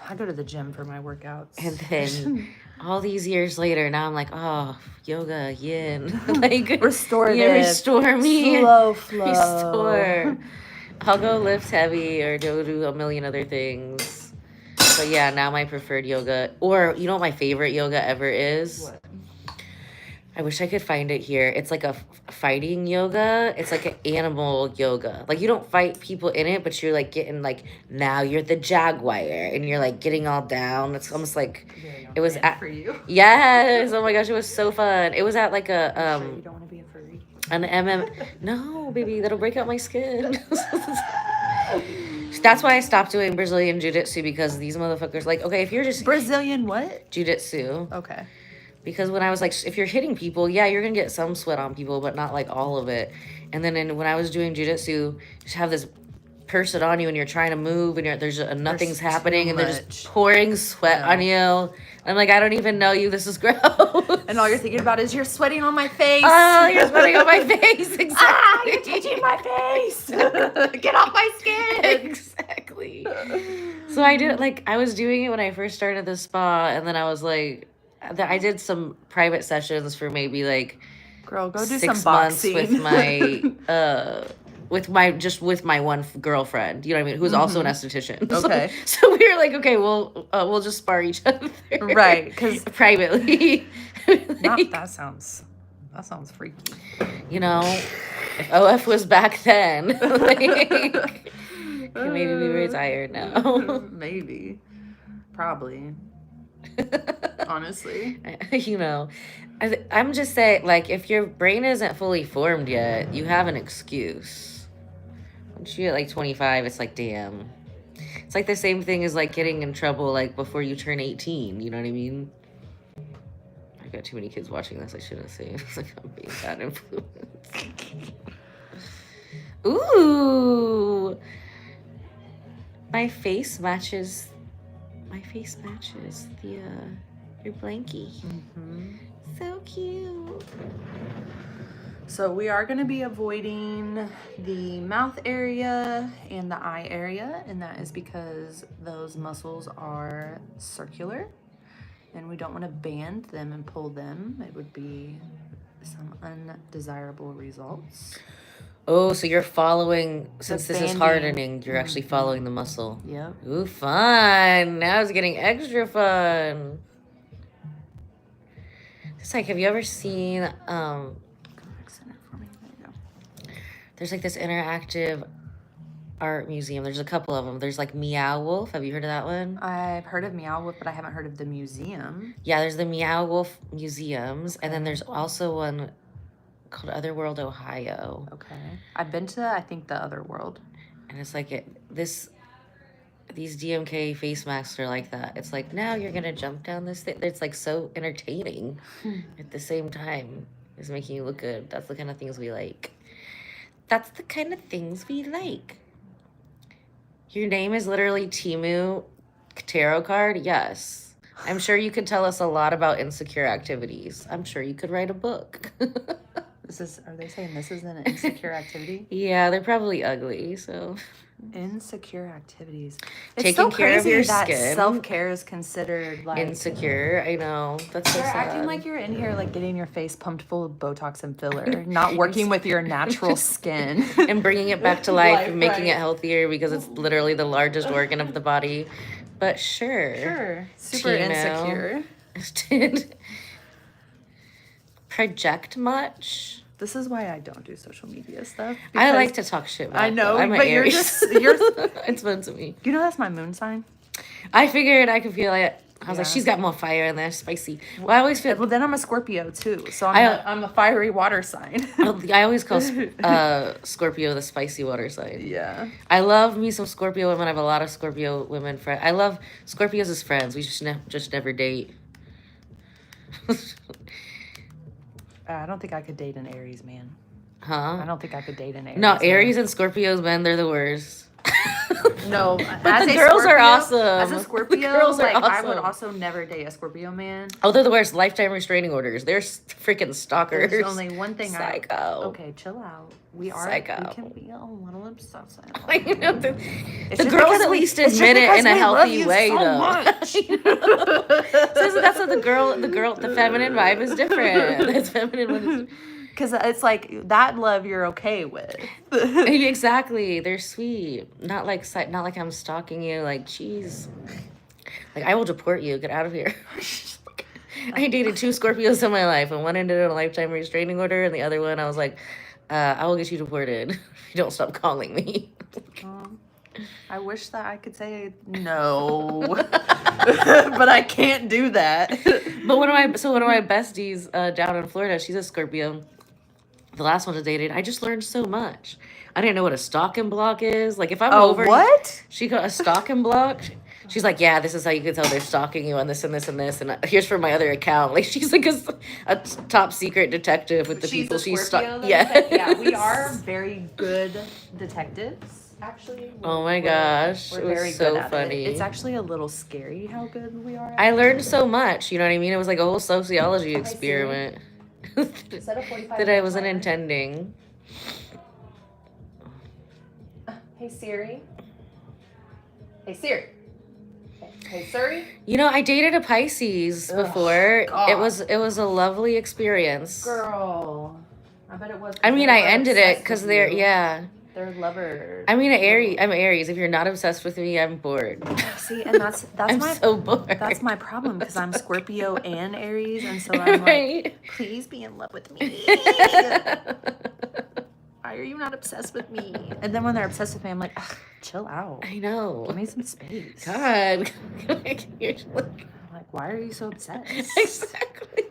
S2: I go to the gym for my workouts.
S1: And then all these years later, now I'm like, oh, yoga, yin. Like
S2: Restorative.
S1: Restore me.
S2: Slow flow.
S1: Restore. I'll go lift heavy or go do a million other things. But yeah, now my preferred yoga, or you know what my favorite yoga ever is?
S2: What?
S1: I wish I could find it here. It's like a fighting yoga. It's like an animal yoga. Like you don't fight people in it, but you're like getting like, now you're the jaguar and you're like getting all down. It's almost like it was at
S2: for you.
S1: Yes. Oh my gosh, it was so fun. It was at like a
S2: Sure you don't want to be a furry.
S1: an No, baby, that'll break out my skin. That's why I stopped doing Brazilian jiu-jitsu, because these motherfuckers, like, okay, if you're just
S2: Brazilian what?
S1: jiu-jitsu.
S2: Okay.
S1: Because when I was like, if you're hitting people, yeah, you're gonna get some sweat on people, but not like all of it. And then when I was doing jiu-jitsu, just have this person on you and you're trying to move and nothing's happening and they're just pouring sweat on you. And I'm like, I don't even know you. This is gross.
S2: And all you're thinking about is you're sweating on my face.
S1: Oh, you're sweating on my face. Exactly.
S2: Ah, you're touching my face. Get off my skin.
S1: Exactly. So I did, like, I was doing it when I first started the spa, and then I was like, I did some private sessions for maybe like
S2: Girl, go do
S1: 6
S2: some
S1: months
S2: boxing.
S1: with my one girlfriend, you know what I mean, who's also an esthetician.
S2: Okay.
S1: So we were like, okay, we'll just spar each other.
S2: Right, because
S1: privately.
S2: that sounds freaky.
S1: You know, if OF was back then, like, maybe we retired now.
S2: Maybe. Probably. Honestly.
S1: You know, I'm just saying, like, if your brain isn't fully formed yet, you have an excuse. Once you get like 25, it's like, damn. It's like the same thing as like getting in trouble like before you turn 18. You know what I mean? I got too many kids watching this. I shouldn't say. It's like I'm being bad influence. Ooh, my face matches the your blankie. So cute.
S2: So we are going to be avoiding the mouth area and the eye area, and that is because those muscles are circular and we don't want to band them and pull them. It would be some undesirable results.
S1: Oh, so you're following, since this is
S2: banding.
S1: hardening, you're actually following the muscle.
S2: Yep.
S1: Ooh, fun. Now it's getting extra fun. It's like, have you ever seen, there's like this interactive art museum. There's a couple of them. There's like Meow Wolf. Have you heard of that one?
S2: I've heard of Meow Wolf, but I haven't heard of the museum.
S1: Yeah, there's the Meow Wolf museums. And then there's also one called Otherworld, Ohio.
S2: Okay. I've been to, I think, the Otherworld.
S1: And it's like these DMK face masks are like that. It's like, now you're gonna jump down this thing. It's like so entertaining at the same time. It's making you look good. That's the kind of things we like. That's the kind of things we like. Your name is literally Timu Tarot card? Yes. I'm sure you could tell us a lot about insecure activities. I'm sure you could write a book.
S2: Are they saying this is an insecure activity?
S1: Yeah, they're probably ugly, so.
S2: Insecure activities.
S1: Taking so care of your
S2: that
S1: skin.
S2: Self-care is considered like
S1: insecure. I know. That's so
S2: you're
S1: sad.
S2: acting like you're in here like getting your face pumped full of Botox and filler, not working with your natural skin.
S1: And bringing it back to life and making it healthier because it's literally the largest organ of the body. But sure.
S2: Super insecure.
S1: Project much?
S2: This is why I don't do social media stuff.
S1: I like to talk shit about
S2: I know,
S1: I'm
S2: but you're
S1: it's fun to me.
S2: You know that's my moon sign?
S1: I figured I could feel it. I was like, she's got more fire in there, spicy. Well, I always feel.
S2: Well, then I'm a Scorpio too, so I'm a fiery water sign.
S1: I always call Scorpio the spicy water sign.
S2: Yeah.
S1: I love me some Scorpio women. I have a lot of Scorpio women friends. I love Scorpios as friends. We just never date.
S2: I don't think I could date an Aries man.
S1: Huh?
S2: I don't think I could date an Aries.
S1: No, Aries and Scorpios men, they're the worst.
S2: No,
S1: But
S2: as
S1: the
S2: a
S1: girls are
S2: Scorpio-
S1: awesome.
S2: As a
S1: The
S2: Scorpio,
S1: girls are
S2: like I would
S1: awesome.
S2: also never date a Scorpio man.
S1: Oh, they're the worst. Lifetime restraining orders. They're freaking stalkers.
S2: There's only one thing
S1: Psycho.
S2: Okay, chill out. We
S1: Psycho.
S2: can be a little obsessive.
S1: I know. The
S2: It's just
S1: girls
S2: because
S1: at
S2: we-
S1: least
S2: it's just
S1: admit it
S2: because
S1: in a
S2: we love
S1: healthy
S2: you
S1: way,
S2: so
S1: though.
S2: much.
S1: So that's what the feminine vibe is different. That's feminine one is
S2: Because it's like that love you're okay with.
S1: exactly. They're sweet. Not like I'm stalking you. Like, jeez. Like, I will deport you. Get out of here. I dated 2 Scorpios in my life, and one ended in a lifetime restraining order, and the other one, I was like, I will get you deported if you don't stop calling me.
S2: I wish that I could say no, but I can't do that.
S1: But one of my besties down in Florida, she's a Scorpio. The last one I dated, I just learned so much. I didn't know what a stalking block is. Like, if I'm over,
S2: what?
S1: She got a stalking block. She's like, yeah, this is how you can tell they're stalking you on this and this and this. And here's for my other account. Like, she's like a top secret detective with the people she's stalking.
S2: Yeah, we are very good detectives, actually.
S1: Oh my gosh.
S2: We're
S1: It was
S2: very
S1: so
S2: good at
S1: funny.
S2: it. It's actually a little scary how good we are at
S1: I
S2: it.
S1: learned so much. You know what I mean? It was like a whole sociology experiment
S2: Set a 45
S1: that I wasn't
S2: timer.
S1: intending.
S2: Hey Siri. Hey Siri. Hey Siri.
S1: You know, I dated a Pisces before.
S2: God.
S1: It was a lovely experience.
S2: Girl. I bet it was.
S1: I mean,
S2: they
S1: I
S2: were
S1: ended it
S2: obsessed
S1: because
S2: with
S1: they're
S2: you. They're lovers.
S1: I mean, I'm Aries. If you're not obsessed with me, I'm bored.
S2: See, and that's
S1: I'm
S2: my
S1: so bored.
S2: that's my problem because I'm Scorpio and Aries, and so I'm
S1: Right?
S2: like, please be in love with me. Why are you not obsessed with me? And then when they're obsessed with me, I'm like, ugh, chill out.
S1: I know.
S2: Give me some space.
S1: God. You're like,
S2: I'm like, why are you so obsessed?
S1: exactly.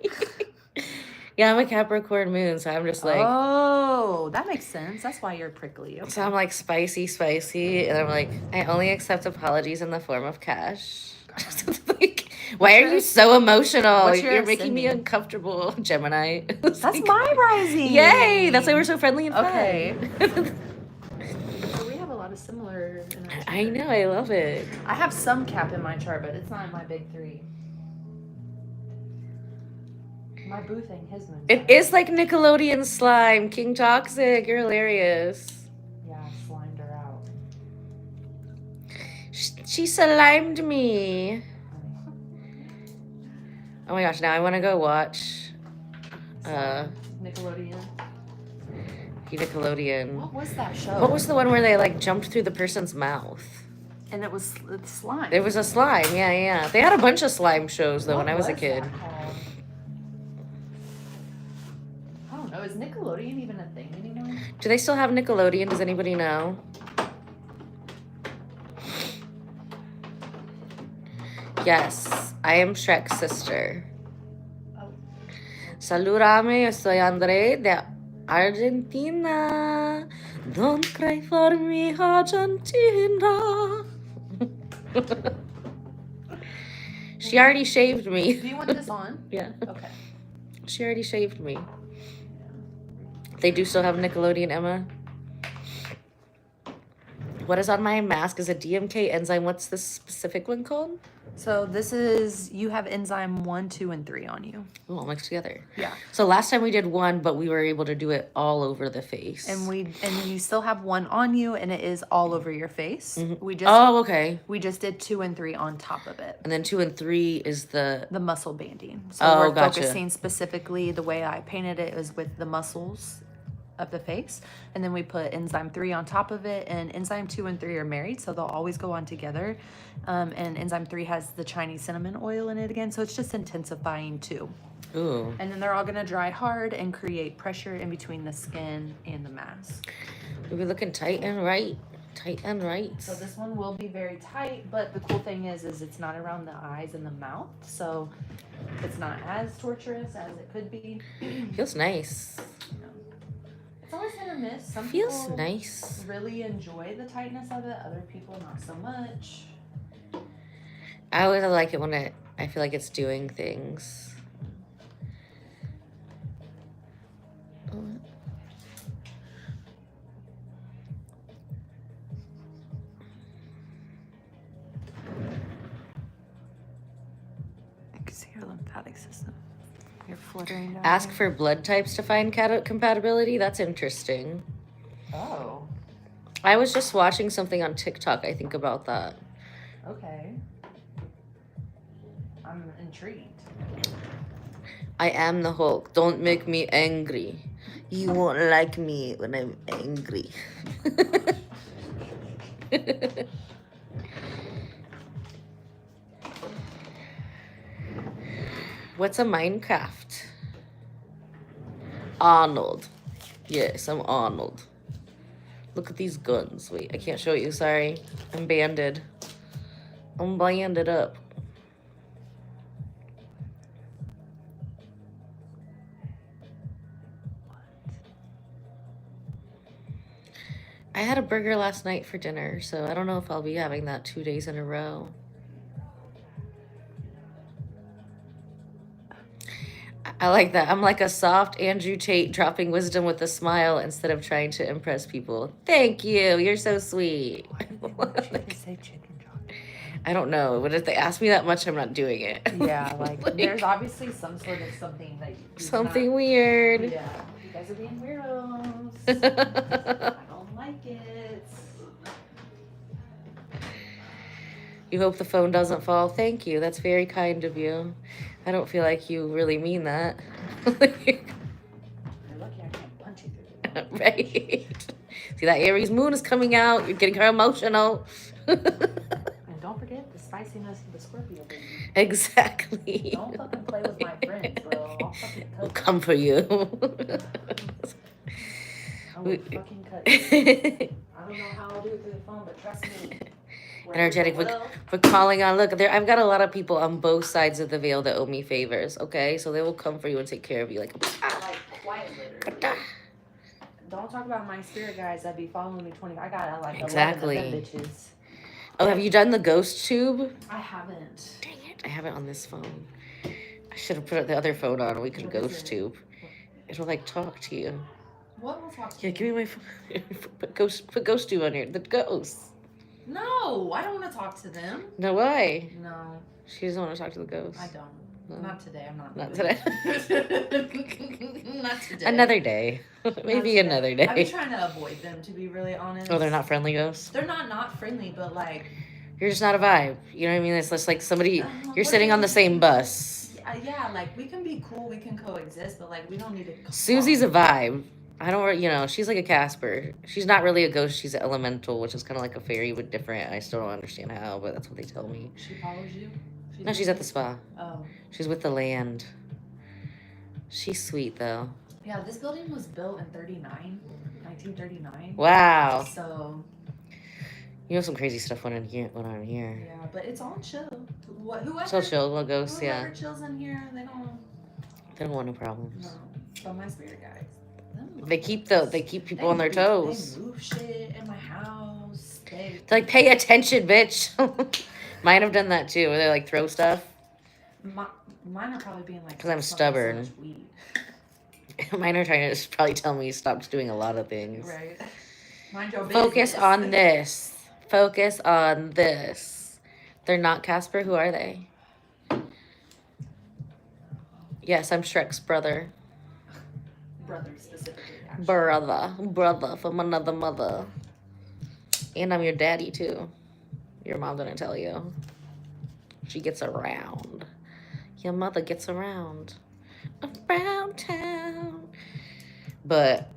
S1: Yeah, I'm a Capricorn moon, so I'm just like,
S2: oh, that makes sense. That's why you're prickly. Okay.
S1: so I'm like spicy, and I'm like, I only accept apologies in the form of cash. Like, why are you so emotional?
S2: what's your
S1: You're making me
S2: ascending?
S1: uncomfortable, Gemini.
S2: That's my rising.
S1: Yay! That's why we're so friendly and fun.
S2: Okay. So we have a lot of similar. In our
S1: I
S2: chart.
S1: know, I love it.
S2: I have some Cap in my chart, but it's not in my big 3. My boo thing, his moon.
S1: It is like Nickelodeon slime. King Toxic, you're hilarious.
S2: Yeah, I slimed her out.
S1: She slimed me. Oh my gosh, now I want to go watch
S2: Nickelodeon.
S1: Nickelodeon.
S2: What was that show?
S1: What was the one where they like jumped through the person's mouth?
S2: And it's slime.
S1: There was a slime, yeah. They had a bunch of slime shows though when I was a kid.
S2: that called? I don't know. Is Nickelodeon even a thing anymore?
S1: Do they still have Nickelodeon? Does anybody know? Yes, I am Shrek's sister.
S2: Oh.
S1: Saludame, yo soy André de Argentina. Don't cry for me, Argentina. She already shaved me.
S2: Do you want this on?
S1: Yeah,
S2: Okay.
S1: she already shaved me. They do still have Nickelodeon, Emma. What is on my mask is a DMK enzyme. What's the specific one called?
S2: So this is, you have enzyme 1, 2, and 3 on you.
S1: Oh, all mixed together.
S2: Yeah.
S1: So last time we did 1, but we were able to do it all over the face.
S2: And you still have 1 on you, and it is all over your face.
S1: Mm-hmm. Oh, okay.
S2: We just did 2 and 3 on top of it.
S1: And then 2 and 3 is the
S2: Muscle banding. So
S1: Oh,
S2: we're
S1: gotcha.
S2: focusing specifically, the way I painted it is with the muscles of the face. And then we put enzyme 3 on top of it, and enzyme 2 and 3 are married, so they'll always go on together. And enzyme 3 has the Chinese cinnamon oil in it again, so it's just intensifying too.
S1: Ooh.
S2: And then they're all gonna dry hard and create pressure in between the skin and the mask.
S1: We'll be looking tight and right. Tight and right.
S2: So this one will be very tight, but the cool thing is it's not around the eyes and the mouth, so it's not as torturous as it could be.
S1: Feels nice.
S2: It's always hit or miss. Some
S1: Feels
S2: people
S1: nice.
S2: really enjoy the tightness of it, other people not so much.
S1: I always like it when I feel like it's doing things.
S2: lymphatic system. You're fluttering down
S1: Ask
S2: here.
S1: for blood types to find compatibility. That's interesting.
S2: Oh,
S1: I was just watching something on TikTok, I think, about that.
S2: okay. I'm intrigued.
S1: I am the Hulk. Don't make me angry. You won't like me when I'm angry. What's a Minecraft? Arnold. Yes, I'm Arnold. Look at these guns. Wait, I can't show you. Sorry. I'm banded. I'm banded up. I had a burger last night for dinner, so I don't know if I'll be having that 2 days in a row. I like that. I'm like a soft Andrew Tate dropping wisdom with a smile instead of trying to impress people. Thank you. You're so sweet.
S2: Say chicken chocolate.
S1: I don't know, but if they ask me that much, I'm not doing it.
S2: Yeah, like there's obviously some sort of something that
S1: something weird.
S2: Yeah, you guys are being weirdos. I don't like it.
S1: You hope the phone doesn't fall. Thank you. That's very kind of you. I don't feel like you really mean that.
S2: You're lucky I can't punch you through the phone.
S1: Right. See, that Aries moon is coming out. You're getting her emotional.
S2: And don't forget the spiciness of the Scorpio baby.
S1: Exactly.
S2: Don't fucking play with my friends, bro. I'll fucking cut
S1: We'll come for you.
S2: I will fucking cut you. I don't know how I'll do it through the phone, but trust me.
S1: Energetic for calling on. Look, I've got a lot of people on both sides of the veil that owe me favors. Okay, so they will come for you and take care of you. Like
S2: quiet, literally. Don't talk about my spirit guys that be following me 20. I got like
S1: exactly
S2: 11 of them bitches.
S1: Oh, have you done the ghost tube?
S2: I haven't.
S1: Dang it, I have it on this phone. I should have put the other phone on. We could ghost tube. It'll like talk to you.
S2: What will talk to
S1: Yeah,
S2: you?
S1: give me my phone. Put ghost tube on here. The ghosts.
S2: No, I don't want to talk to them.
S1: No, why?
S2: No.
S1: She doesn't want to talk to the ghosts.
S2: I don't. No. Not today. I'm not.
S1: Not today.
S2: Not today.
S1: Another day. Maybe another day.
S2: I've been trying to avoid them, to be really honest.
S1: Oh, they're not friendly ghosts?
S2: They're not friendly, but like...
S1: You're just not a vibe. You know what I mean? It's just like somebody... You're sitting on the same bus.
S2: Yeah, like we can be cool. We can coexist, but like we don't need to...
S1: Susie's a vibe. I don't, you know, she's like a Casper. She's not really a ghost. She's an elemental, which is kind of like a fairy, but different. I still don't understand how, but that's what they tell me.
S2: She follows you?
S1: No, she's at the spa.
S2: Oh.
S1: She's with the land. She's sweet, though.
S2: Yeah, this building was built in 1939.
S1: Wow.
S2: So...
S1: You know, some crazy stuff went on here.
S2: Yeah, but it's all chill. Whoever...
S1: So chill, little ghosts, yeah.
S2: Whoever chills in here, they don't
S1: want no problems.
S2: No. But my spirit guys...
S1: They keep people on their toes.
S2: They move shit in my house. They're
S1: like, pay attention, bitch. Mine have done that too, where they like throw stuff.
S2: Mine are probably being like...
S1: Because I'm stubborn.
S2: So
S1: Mine are trying to probably tell me stop doing a lot of things.
S2: Right. Mind your
S1: Focus
S2: business.
S1: on this. Focus on this. They're not Casper. Who are they? Yes, I'm Shrek's brother.
S2: Brother specifically. Actually.
S1: Brother from another mother. And I'm your daddy too. Your mom didn't tell you. She gets around. Your mother gets around. Around town. But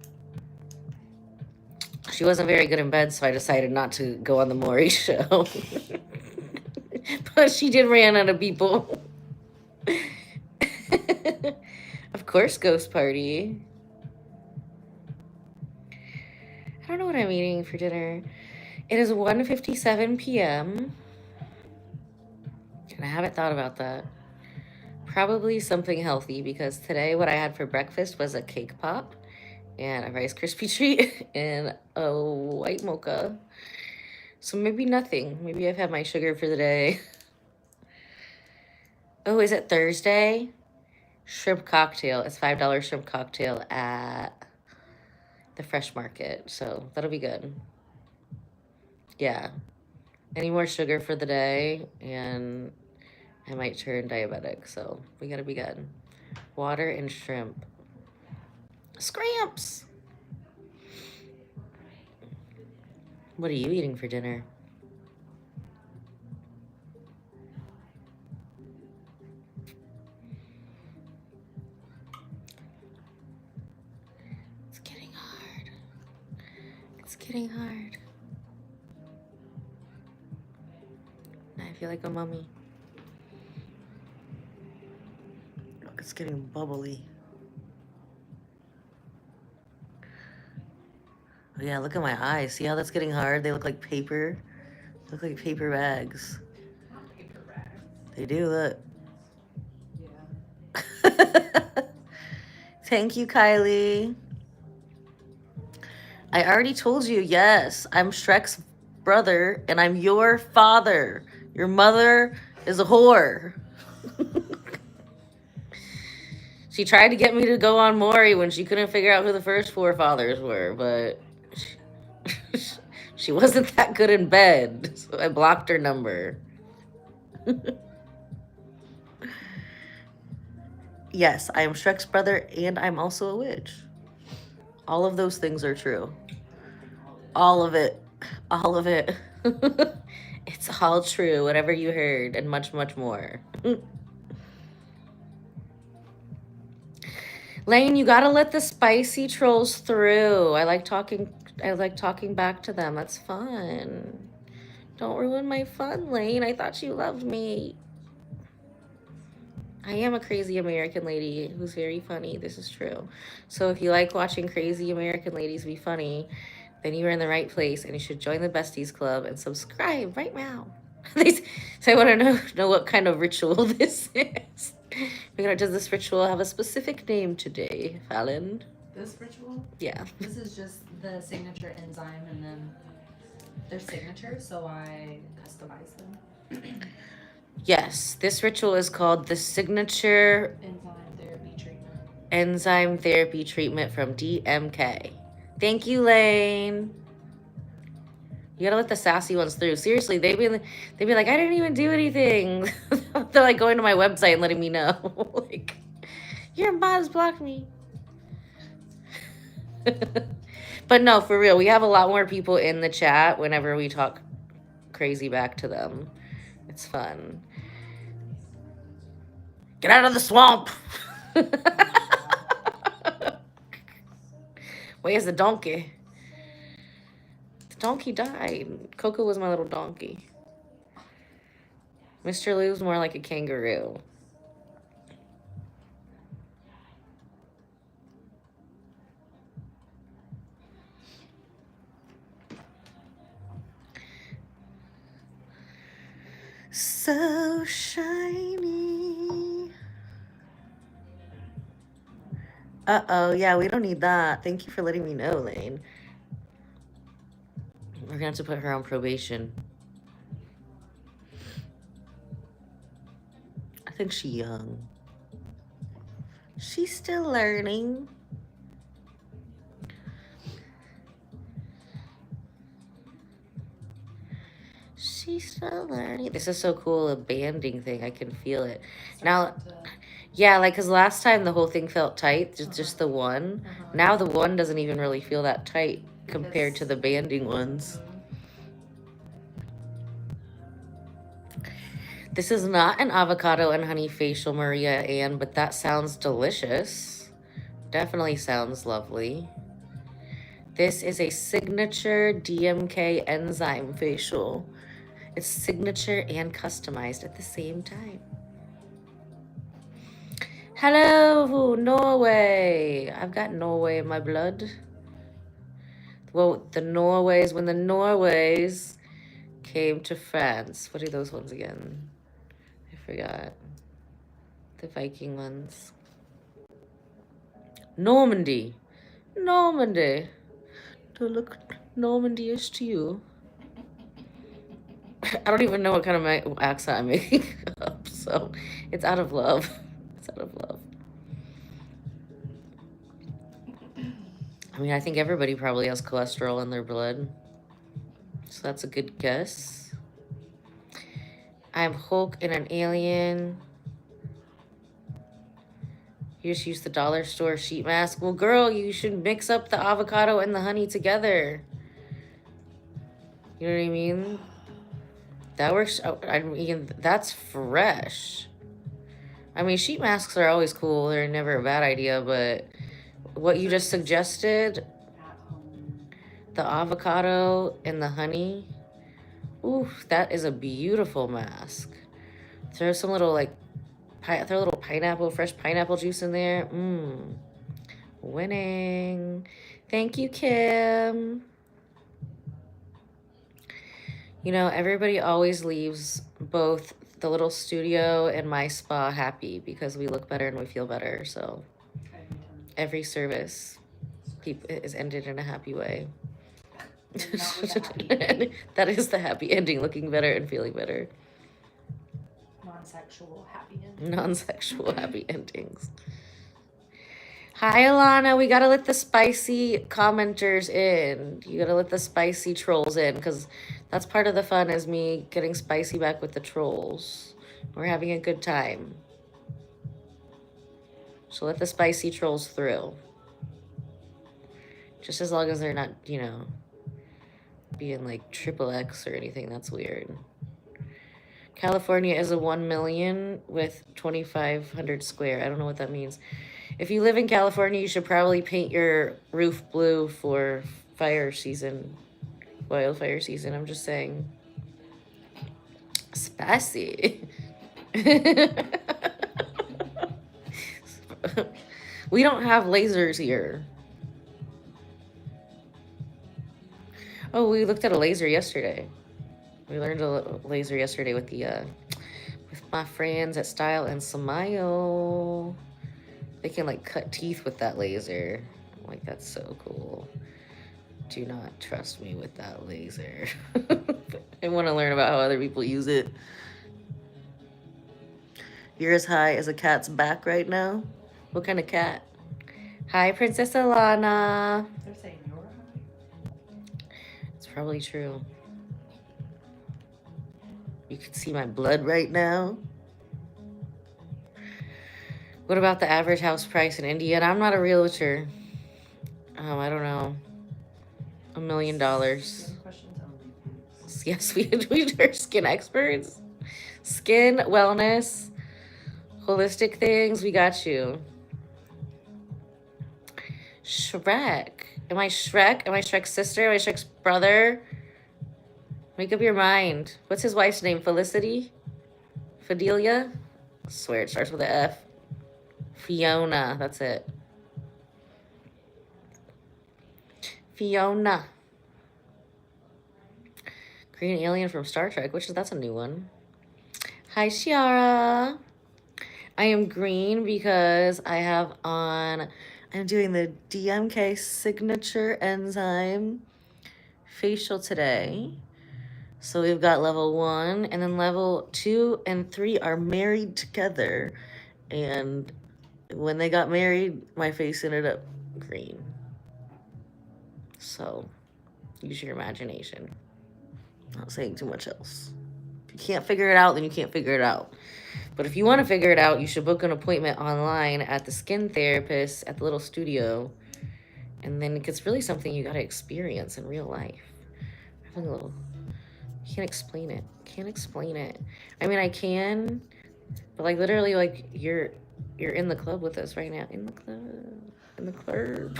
S1: she wasn't very good in bed, so I decided not to go on the Maury show. But she did ran out of people. Of course, Ghost Party. I don't know what I'm eating for dinner. It is 1:57 p.m. And I haven't thought about that. Probably something healthy, because today what I had for breakfast was a cake pop and a Rice Krispie treat and a white mocha. So maybe nothing. Maybe I've had my sugar for the day. Oh, is it Thursday? Shrimp cocktail. It's $5 shrimp cocktail at the Fresh Market. So that'll be good. Yeah. Any more sugar for the day, and I might turn diabetic, so we gotta be good. Water and shrimp. Scramps! What are you eating for dinner? It's getting hard. It's getting hard. I feel like a mummy. Look, it's getting bubbly. Oh yeah, look at my eyes. See how that's getting hard? They look like paper. They look like paper bags.
S2: Not paper bags.
S1: They do, look.
S2: Yeah.
S1: Thank you, Kylie. I already told you, yes, I'm Shrek's brother and I'm your father. Your mother is a whore. She tried to get me to go on Maury when she couldn't figure out who the first forefathers were, but she wasn't that good in bed, so I blocked her number. Yes, I am Shrek's brother and I'm also a witch. All of those things are true. All of it. All of it. It's all true, whatever you heard, and much, much more. Lane, you gotta let the spicy trolls through. I like talking back to them. That's fun. Don't ruin my fun, Lane. I thought you loved me. I am a crazy American lady who's very funny. This is true. So if you like watching crazy American ladies be funny, then you're in the right place and you should join the Besties Club and subscribe right now. So I want to know what kind of ritual this is. Does this ritual have a specific name today, Fallon?
S2: This ritual?
S1: Yeah.
S2: This is just the signature enzyme and then their signature, so I customize them.
S1: Yes, this ritual is called the signature enzyme therapy treatment from DMK. Thank you, Lane. You gotta let the sassy ones through. Seriously, they'd be like, I didn't even do anything. They're like going to my website and letting me know. Like, your mom's blocked me. But no, for real, we have a lot more people in the chat whenever we talk crazy back to them. It's fun. Get out of the swamp. Where's the donkey? The donkey died. Coco was my little donkey. Mr. Lou's more like a kangaroo. So shiny. Uh-oh, yeah, we don't need that. Thank you for letting me know, Lane. We're gonna have to put her on probation. I think she's young. She's still learning. She's still learning. This is so cool, a banding thing. I can feel it. Now, yeah, like, because last time the whole thing felt tight, just the one. Now the one doesn't even really feel that tight compared to the banding ones. This is not an avocado and honey facial, Maria Ann, but that sounds delicious. Definitely sounds lovely. This is a signature DMK enzyme facial. It's signature and customized at the same time. Hello, Norway. I've got Norway in my blood. Well, the Norways, when the Norways came to France. What are those ones again? I forgot. The Viking ones. Normandy. Normandy. Do I look Normandy-ish to you? I don't even know what kind of accent I'm making up, so it's out of love. It's out of love. I mean, I think everybody probably has cholesterol in their blood, so that's a good guess. I'm Hulk and an alien. You just use the dollar store sheet mask. Well, girl, you should mix up the avocado and the honey together. You know what I mean? That works. I mean, that's fresh. I mean, sheet masks are always cool. They're never a bad idea, but what you just suggested, the avocado and the honey, ooh, that is a beautiful mask. Throw some little, like, throw a little pineapple, fresh pineapple juice in there. Mmm. Winning. Thank you, Kim. You know, everybody always leaves both the little studio and my spa happy because we look better and we feel better. So every service is ended in a happy way. That is the happy ending, looking better and feeling better.
S2: Non-sexual happy endings.
S1: Non-sexual happy endings. Hi, Alana. We gotta let the spicy commenters in. You gotta let the spicy trolls in, because that's part of the fun, is me getting spicy back with the trolls. We're having a good time. So let the spicy trolls through. Just as long as they're not, you know, being like XXX or anything. That's weird. California is a 1 million with 2,500 square. I don't know what that means. If you live in California, you should probably paint your roof blue for fire season, wildfire season. I'm just saying. Spicy. We don't have lasers here. Oh, we looked at a laser yesterday. We learned a laser yesterday with the with my friends at Style and Smile. They can like cut teeth with that laser. I'm like, that's so cool. Do not trust me with that laser. I want to learn about how other people use it. You're as high as a cat's back right now? What kind of cat? Hi, Princess Alana.
S2: They're saying you're high.
S1: It's probably true. You can see my blood right now. What about the average house price in India? And I'm not a realtor. I don't know. $1 million. Yes, we are skin experts. Skin, wellness, holistic things. We got you. Shrek. Am I Shrek? Am I Shrek's sister? Am I Shrek's brother? Make up your mind. What's his wife's name? Felicity? Fidelia? I swear it starts with an F. Fiona. That's it. Fiona. Green alien from Star Trek. That's a new one. Hi, Shiara. I am green because I have on... I'm doing the DMK Signature Enzyme facial today. So we've got level 1, and then level 2 and 3 are married together. And when they got married, my face ended up green. So use your imagination. Not saying too much else. If you can't figure it out, then you can't figure it out. But if you want to figure it out, you should book an appointment online at the skin therapist at the Little Studio. And then it's really something you got to experience in real life. Having a little... Can't explain it. Can't explain it. I mean, I can, but like literally, like you're in the club with us right now. In the club. In the club.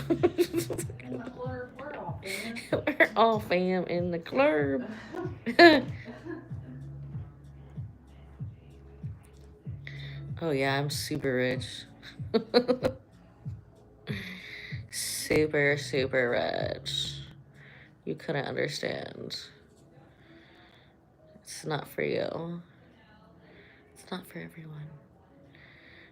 S2: In the club. We're all fam.
S1: We're all fam in the club. Oh yeah, I'm super rich. Super, super rich. You couldn't understand. It's not for you. It's not for everyone.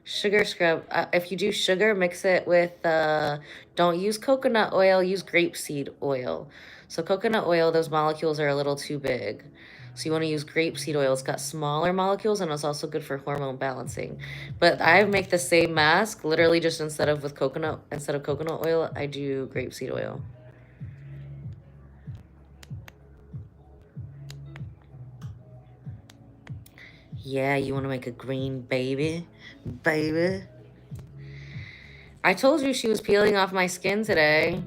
S1: Sugar scrub. If you do sugar, mix it with, don't use coconut oil, use grapeseed oil. So coconut oil, those molecules are a little too big. So you want to use grapeseed oil. It's got smaller molecules and it's also good for hormone balancing. But I make the same mask, literally just instead of coconut oil, I do grapeseed oil. Yeah, you want to make a green baby? Baby. I told you she was peeling off my skin today.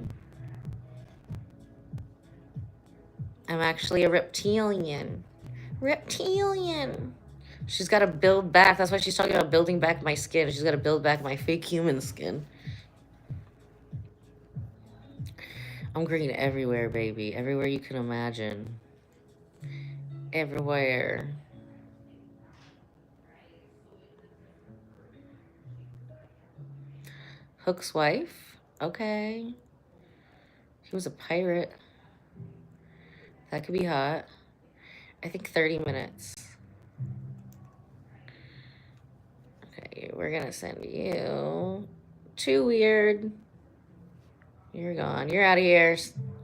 S1: I'm actually a reptilian. Reptilian. She's got to build back. That's why she's talking about building back my skin. She's got to build back my fake human skin. I'm green everywhere, baby. Everywhere you can imagine. Everywhere. Hook's wife? Okay. He was a pirate. That could be hot. I think 30 minutes. Okay, we're gonna send you. Too weird. You're gone. You're out of here.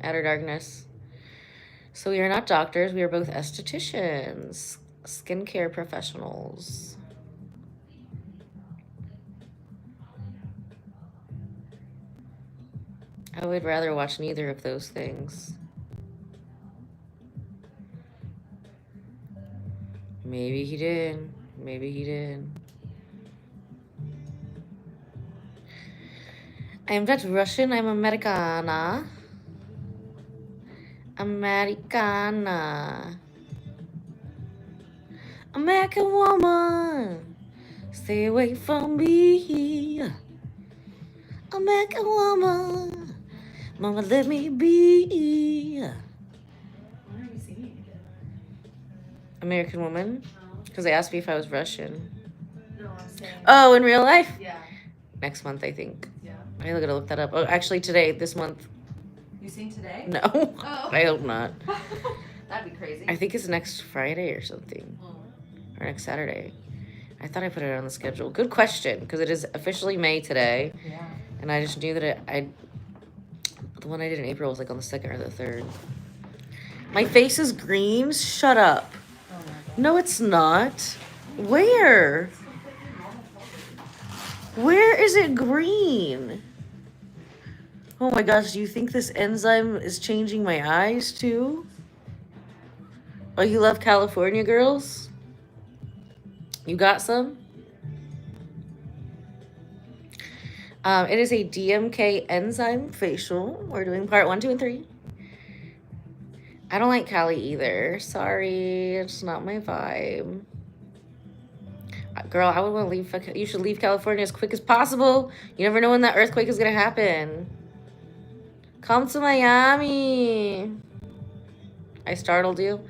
S1: Outer darkness. So we are not doctors. We are both estheticians. Skincare professionals. I would rather watch neither of those things. Maybe he did. Maybe he did. I'm not Russian. I'm Americana. Americana. American woman. Stay away from me. American woman. Mama, let me be.
S2: Why are you singing?
S1: American woman? Because they asked me if I was Russian.
S2: No, I'm saying.
S1: Oh, in real life?
S2: Yeah.
S1: Next month, I think.
S2: Yeah.
S1: I gotta look that up. Oh, actually, today, this month.
S2: You sing today?
S1: No.
S2: Oh.
S1: I hope not.
S2: That'd be crazy.
S1: I think it's next Friday or something.
S2: Oh.
S1: Or next Saturday. I thought I put it on the schedule. Good question, because it is officially May today.
S2: Yeah.
S1: And I just knew that the one I did in April was like on the 2nd or the 3rd. My face is green? Shut up.
S2: Oh my God.
S1: No, it's not. Where? Where is it green? Oh my gosh, do you think this enzyme is changing my eyes too? Oh, you love California girls? You got some? It is a DMK enzyme facial. We're doing part 1, 2, and 3. I don't like Cali either. Sorry, it's not my vibe. Girl, I would want to leave. You should leave California as quick as possible. You never know when that earthquake is going to happen. Come to Miami. I startled you.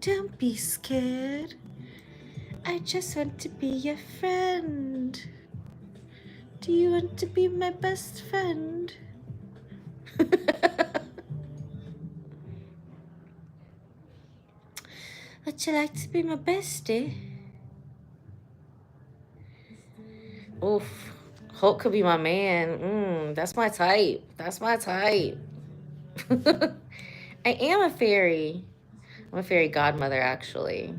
S1: Don't be scared. I just want to be your friend. Do you want to be my best friend? Would you like to be my bestie? Oof. Hulk could be my man. That's my type. That's my type. I am a fairy. I'm a fairy godmother, actually.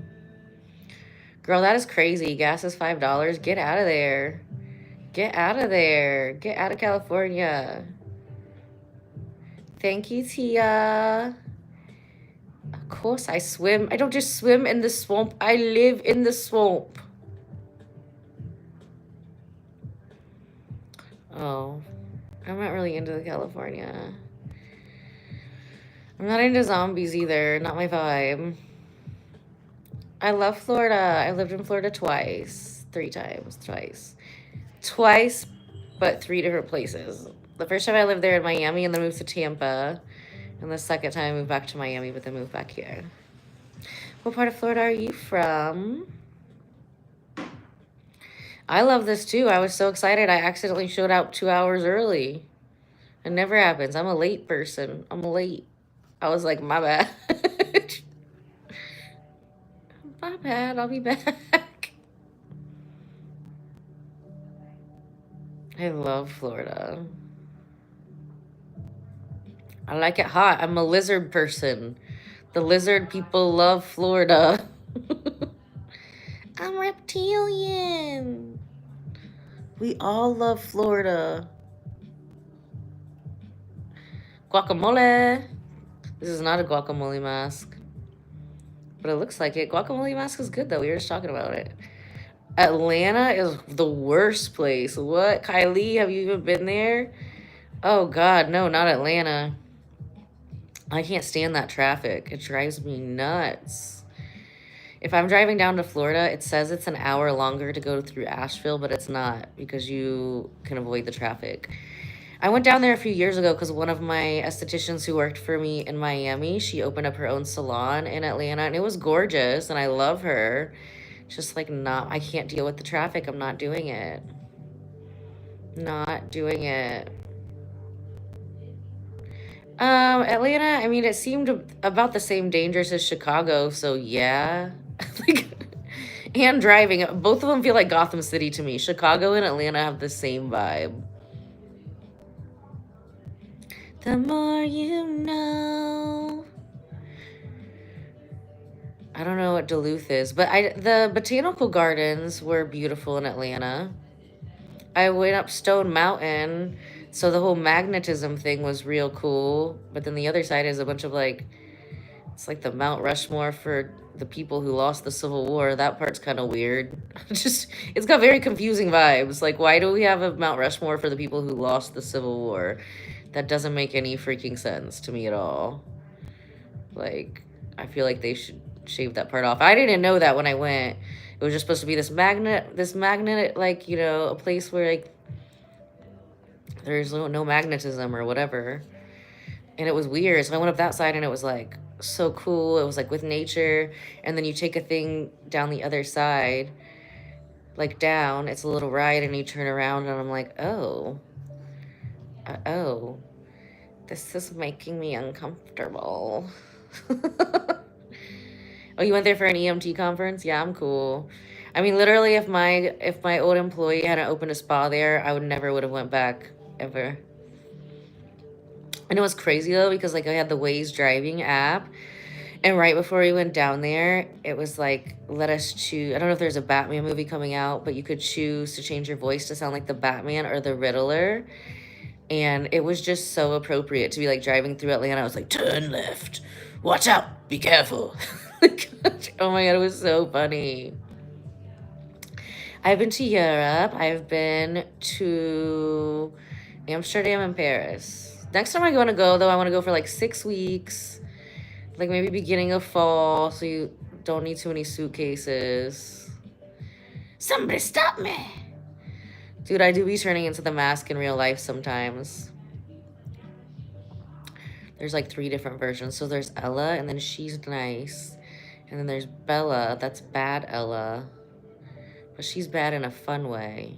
S1: Girl, that is crazy. Gas is $5. Get out of there. Get out of there. Get out of California. Thank you, Tia. Of course I swim. I don't just swim in the swamp. I live in the swamp. Oh, I'm not really into California. I'm not into zombies either. Not my vibe. I love Florida. I lived in Florida twice. 3 times. Twice, but 3 different places. The first time I lived there in Miami and then moved to Tampa. And the second time I moved back to Miami, but then moved back here. What part of Florida are you from? I love this too. I was so excited. I accidentally showed up 2 hours early. It never happens. I'm a late person. I'm late. I was like, my bad. My bad. I'll be back. I love Florida. I like it hot. I'm a lizard person. The lizard people love Florida. I'm reptilian. We all love Florida. Guacamole. This is not a guacamole mask. but it looks like it. Guacamole mask is good though. We were just talking about it. Atlanta is the worst place. What? Kylie, have you even been there? Oh God, no, not Atlanta. I can't stand that traffic. It drives me nuts. If I'm driving down to Florida, it says it's an hour longer to go through Asheville, but it's not because you can avoid the traffic. I went down there a few years ago because one of my estheticians who worked for me in Miami, she opened up her own salon in Atlanta, and it was gorgeous, and I love her. Just like not, I can't deal with the traffic. I'm not doing it. Not doing it. Atlanta, I mean, it seemed about the same dangerous as Chicago, so yeah. Like, and driving, both of them feel like Gotham City to me. Chicago and Atlanta have the same vibe. The more you know. I don't know what Duluth is, but the botanical gardens were beautiful in Atlanta. I went up Stone Mountain, so the whole magnetism thing was real cool. But then the other side is a bunch of like, it's like the Mount Rushmore for the people who lost the Civil War. That part's kind of weird. Just, it's got very confusing vibes. Like, why do we have a Mount Rushmore for the people who lost the Civil War? That doesn't make any freaking sense to me at all. Like, I feel like they should shave that part off. I didn't know that when I went. It was just supposed to be this magnet, like, you know, a place where, like, there's no magnetism or whatever. And it was weird. So I went up that side and it was, like, so cool. It was, like, with nature. And then you take a thing down the other side, like, down. It's a little ride and you turn around and I'm like, oh. Oh. This is making me uncomfortable. Oh, you went there for an EMT conference? Yeah, I'm cool. I mean, literally, if my old employee hadn't opened a spa there, I would have went back ever. And it was crazy though because like I had the Waze driving app, and right before we went down there, it was like let us choose. I don't know if there's a Batman movie coming out, but you could choose to change your voice to sound like the Batman or the Riddler. And it was just so appropriate to be like driving through Atlanta. I was like, turn left, watch out, be careful. Oh my God, it was so funny. I've been to Europe. I've been to Amsterdam and Paris. Next time I want to go, though, I want to go for like 6 weeks. Like maybe beginning of fall, so you don't need too many suitcases. Somebody stop me. Dude, I do be turning into the mask in real life sometimes. There's like 3 different versions. So there's Ella, and then she's nice. And then there's Bella, that's bad Ella. But she's bad in a fun way.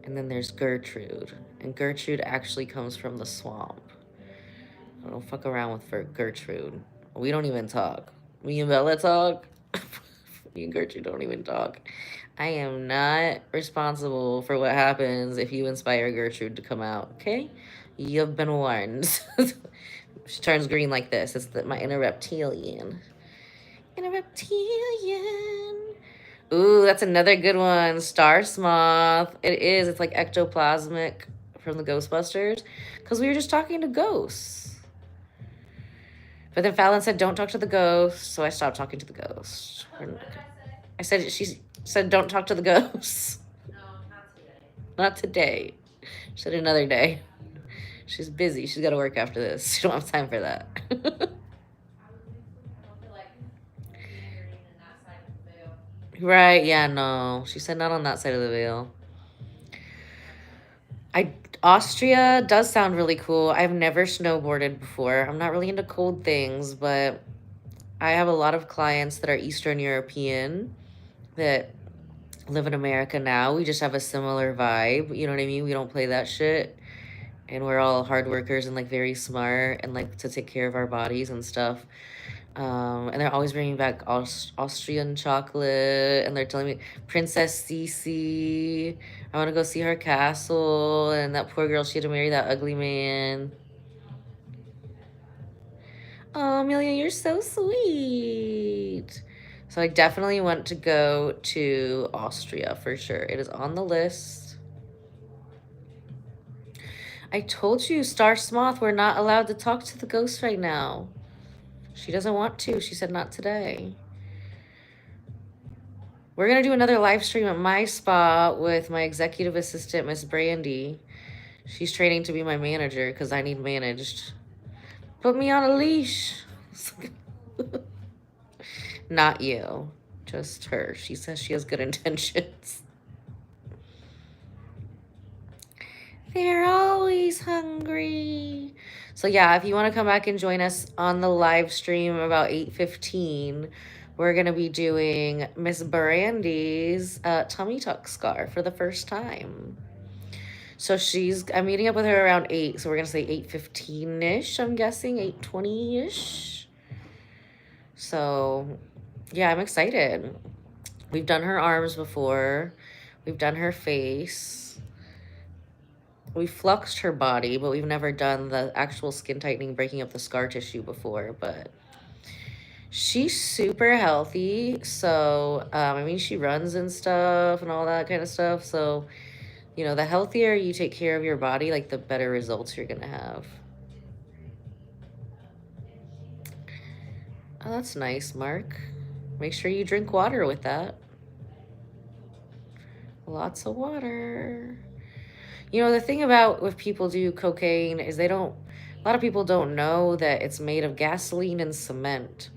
S1: And then there's Gertrude. And Gertrude actually comes from the swamp. I don't fuck around with Gertrude. We don't even talk. Me and Bella talk. Me and Gertrude don't even talk. I am not responsible for what happens if you inspire Gertrude to come out, okay? You've been warned. She turns green like this. It's my inner reptilian. Inner reptilian. Ooh, that's another good one. Star Sloth. It is. It's like ectoplasmic from the Ghostbusters. Because we were just talking to ghosts. But then Fallon said, don't talk to the ghost. So I stopped talking to the ghost. I said, she said, don't talk to the ghosts.
S2: No, not today.
S1: Not today. She said another day. She's busy. She's got to work after this. She don't have time for that. Right, yeah, no. She said not on that side of the veil. Austria does sound really cool. I've never snowboarded before. I'm not really into cold things, but I have a lot of clients that are Eastern European that live in America now. We just have a similar vibe. You know what I mean? We don't play that shit. And we're all hard workers and like very smart and like to take care of our bodies and stuff. And they're always bringing back Austrian chocolate, and they're telling me Princess Cece. I want to go see her castle, and that poor girl, she had to marry that ugly man. Oh, Amelia, you're so sweet. So I definitely want to go to Austria for sure. It is on the list. I told you, Star Sloth, we're not allowed to talk to the ghost right now. She doesn't want to. She said not today. We're going to do another live stream at my spa with my executive assistant, Miss Brandy. She's training to be my manager because I need managed. Put me on a leash. Not you. Just her. She says she has good intentions. They're always hungry. So yeah, if you want to come back and join us on the live stream about 8:15, we're going to be doing Miss Brandy's tummy tuck scar for the first time. So I'm meeting up with her around 8, so we're going to say 8:15-ish, I'm guessing, 8:20-ish. So yeah, I'm excited. We've done her arms before. We've done her face. We fluxed her body, but we've never done the actual skin tightening, breaking up the scar tissue before. But she's super healthy. So, I mean, she runs and stuff and all that kind of stuff. So, you know, the healthier you take care of your body, like the better results you're going to have. Oh, that's nice, Mark. Make sure you drink water with that. Lots of water. You know, the thing about if people do cocaine is a lot of people don't know that it's made of gasoline and cement.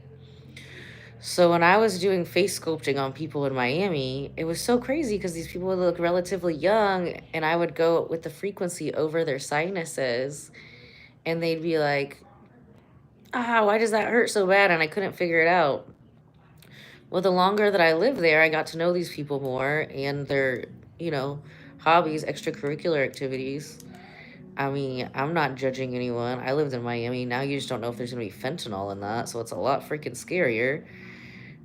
S1: So when I was doing face sculpting on people in Miami, it was so crazy because these people would look relatively young and I would go with the frequency over their sinuses and they'd be like, why does that hurt so bad? And I couldn't figure it out. Well, the longer that I lived there, I got to know these people more and their, you know, hobbies, extracurricular activities. I mean, I'm not judging anyone. I lived in Miami. Now you just don't know if there's going to be fentanyl in that, so it's a lot freaking scarier.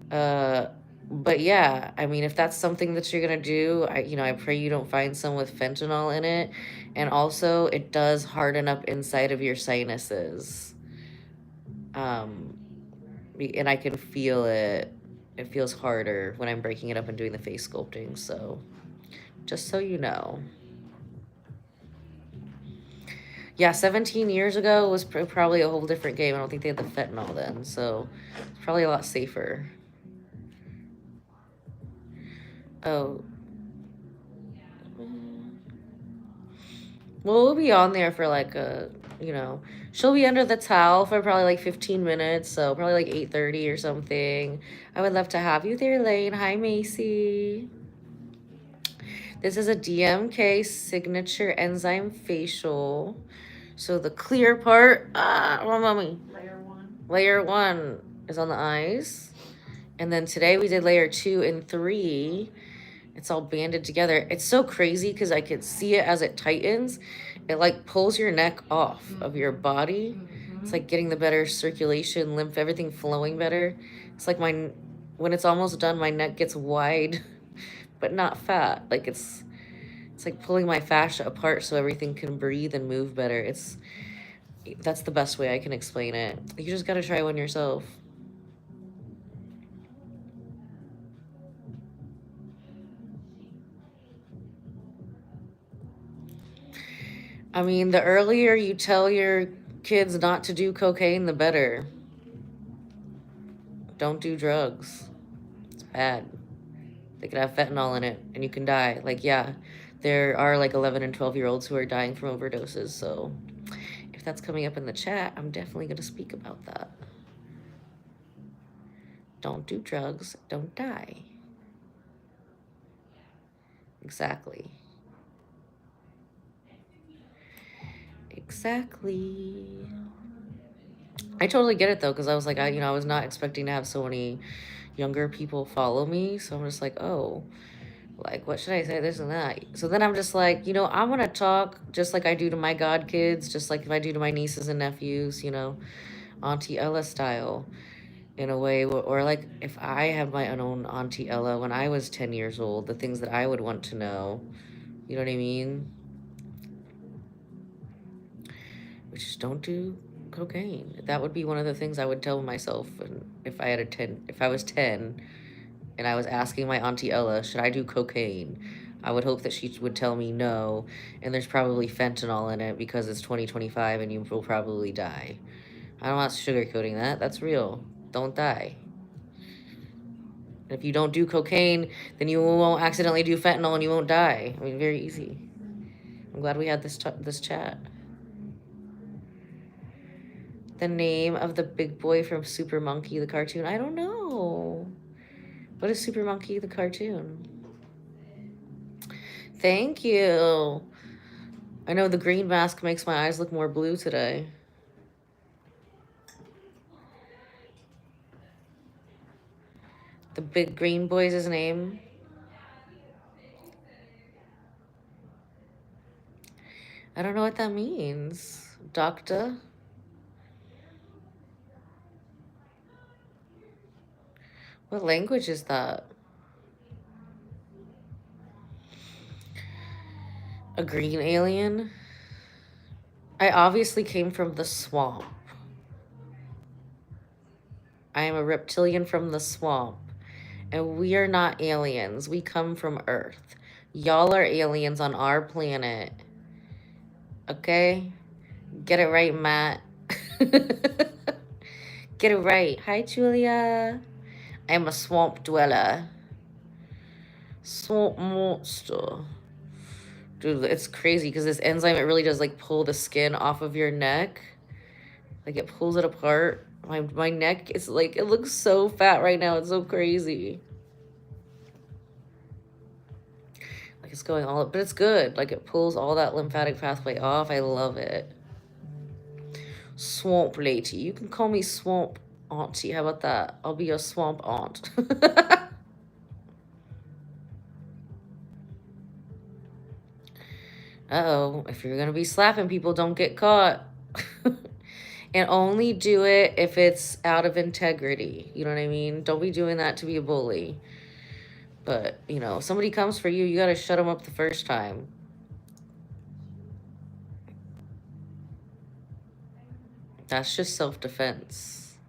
S1: But yeah, I mean, if that's something that you're going to do, I pray you don't find some with fentanyl in it. And also, it does harden up inside of your sinuses. And I can feel it. It feels harder when I'm breaking it up and doing the face sculpting. So, just so you know. Yeah, 17 years ago was probably a whole different game. I don't think they had the fentanyl then. So, it's probably a lot safer. Oh. Well, we'll be on there for like she'll be under the towel for probably like 15 minutes, so probably like 8:30 or something. I would love to have you there, Lane. Hi, Macy. This is a DMK signature enzyme facial. So the clear part, mommy. Layer 1 is on the eyes. And then today we did layer 2 and 3. It's all banded together. It's so crazy because I could see it as it tightens. It like pulls your neck off of your body. It's like getting the better circulation, lymph, everything flowing better. It's like when it's almost done, my neck gets wide, but not fat. Like it's like pulling my fascia apart so everything can breathe and move better. That's the best way I can explain it. You just got to try one yourself. I mean, the earlier you tell your kids not to do cocaine, the better. Don't do drugs. It's bad. They could have fentanyl in it and you can die. Like, yeah, there are like 11 and 12-year-olds who are dying from overdoses. So if that's coming up in the chat, I'm definitely going to speak about that. Don't do drugs. Don't die. Exactly. Exactly. I totally get it though, because I was like, I was not expecting to have so many younger people follow me. So I'm just like, oh, like, what should I say? This and that. So then I'm just like, I'm going to talk just like I do to my god kids, just like if I do to my nieces and nephews, Auntie Ella style in a way. Or like if I had my own Auntie Ella when I was 10 years old, the things that I would want to know. You know what I mean? Which is don't do cocaine. That would be one of the things I would tell myself. And if I was 10 and I was asking my Auntie Ella, should I do cocaine? I would hope that she would tell me no. And there's probably fentanyl in it because it's 2025 and you will probably die. I'm not sugarcoating that. That's real. Don't die. And if you don't do cocaine, then you won't accidentally do fentanyl and you won't die. I mean, very easy. I'm glad we had this chat. The name of the big boy from Super Monkey, the cartoon? I don't know. What is Super Monkey, the cartoon? Thank you. I know the green mask makes my eyes look more blue today. The big green boy's his name. I don't know what that means. Doctor? What language is that? A green alien? I obviously came from the swamp. I am a reptilian from the swamp. And we are not aliens. We come from Earth. Y'all are aliens on our planet. Okay? Get it right, Matt. Get it right. Hi, Julia. I am a swamp dweller. Swamp monster. Dude, it's crazy because this enzyme, it really does like pull the skin off of your neck. Like it pulls it apart. My neck is like, it looks so fat right now. It's so crazy. Like it's going all up, but it's good. Like it pulls all that lymphatic pathway off. I love it. Swamp lady. You can call me swamp auntie. How about that? I'll be your swamp aunt. Uh-oh. If you're going to be slapping people, don't get caught. And only do it if it's out of integrity. You know what I mean? Don't be doing that to be a bully. But, you know, if somebody comes for you, you got to shut them up the first time. That's just self-defense.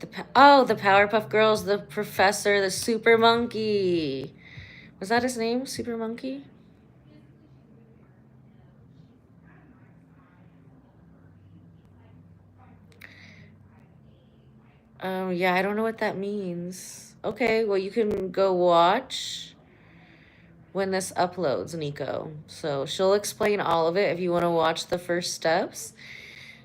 S1: The Powerpuff Girls, the professor, the super monkey. Was that his name? Super monkey? Yeah, I don't know what that means. Okay, well, you can go watch when this uploads, Nico. So she'll explain all of it if you want to watch the first steps.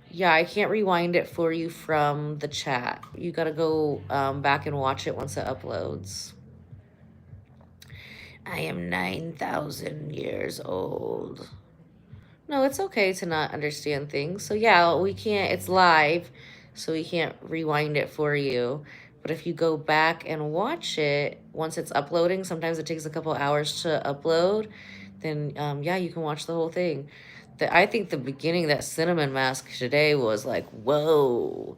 S1: Yeah, I can't rewind it for you from the chat. You got to go back and watch it once it uploads. I am 9,000 years old. No, it's okay to not understand things. So yeah, we can't, it's live, so we can't rewind it for you. But if you go back and watch it, once it's uploading, sometimes it takes a couple hours to upload, then yeah, you can watch the whole thing. I think the beginning, that cinnamon mask today was like, whoa.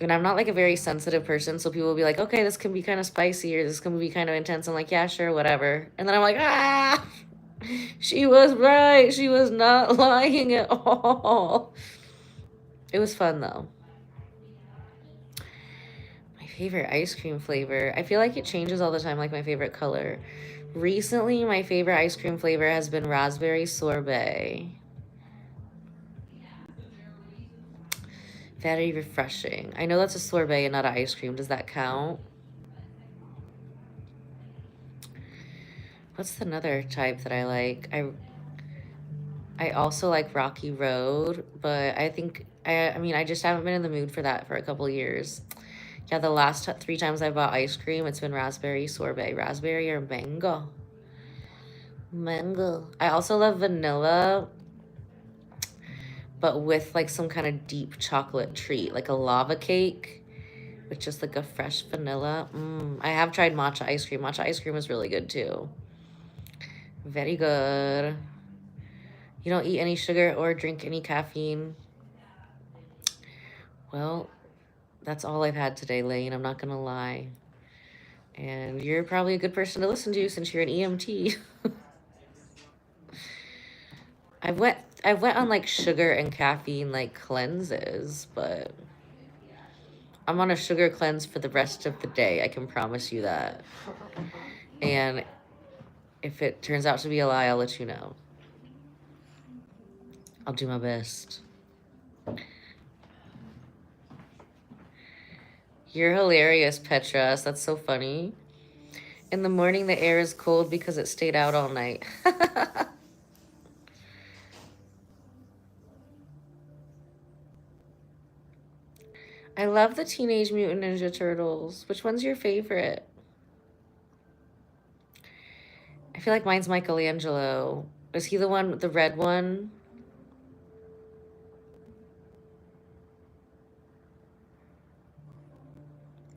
S1: And I'm not like a very sensitive person, so people will be like, okay, this can be kind of spicy or this can be kind of intense. I'm like, yeah, sure, whatever. And then I'm like, ah, she was right. She was not lying at all. It was fun though. My favorite ice cream flavor. I feel like it changes all the time, like my favorite color. Recently, my favorite ice cream flavor has been raspberry sorbet. Very refreshing. I know that's a sorbet and not an ice cream. Does that count? What's another type that I like? I also like Rocky Road, but I think, I mean, I just haven't been in the mood for that for a couple years. Yeah, the last 3 times I bought ice cream, it's been raspberry sorbet. Raspberry or mango. Mango. I also love vanilla, but with like some kind of deep chocolate treat, like a lava cake with just like a fresh vanilla. I have tried matcha ice cream. Matcha ice cream is really good too. Very good. You don't eat any sugar or drink any caffeine. Well, that's all I've had today, Lane. I'm not gonna lie. And you're probably a good person to listen to since you're an EMT. I went on like sugar and caffeine like cleanses, but I'm on a sugar cleanse for the rest of the day. I can promise you that. And if it turns out to be a lie, I'll let you know. I'll do my best. You're hilarious, Petras. That's so funny. In the morning, the air is cold because it stayed out all night. I love the Teenage Mutant Ninja Turtles. Which one's your favorite? I feel like mine's Michelangelo. Is he the one with the red one?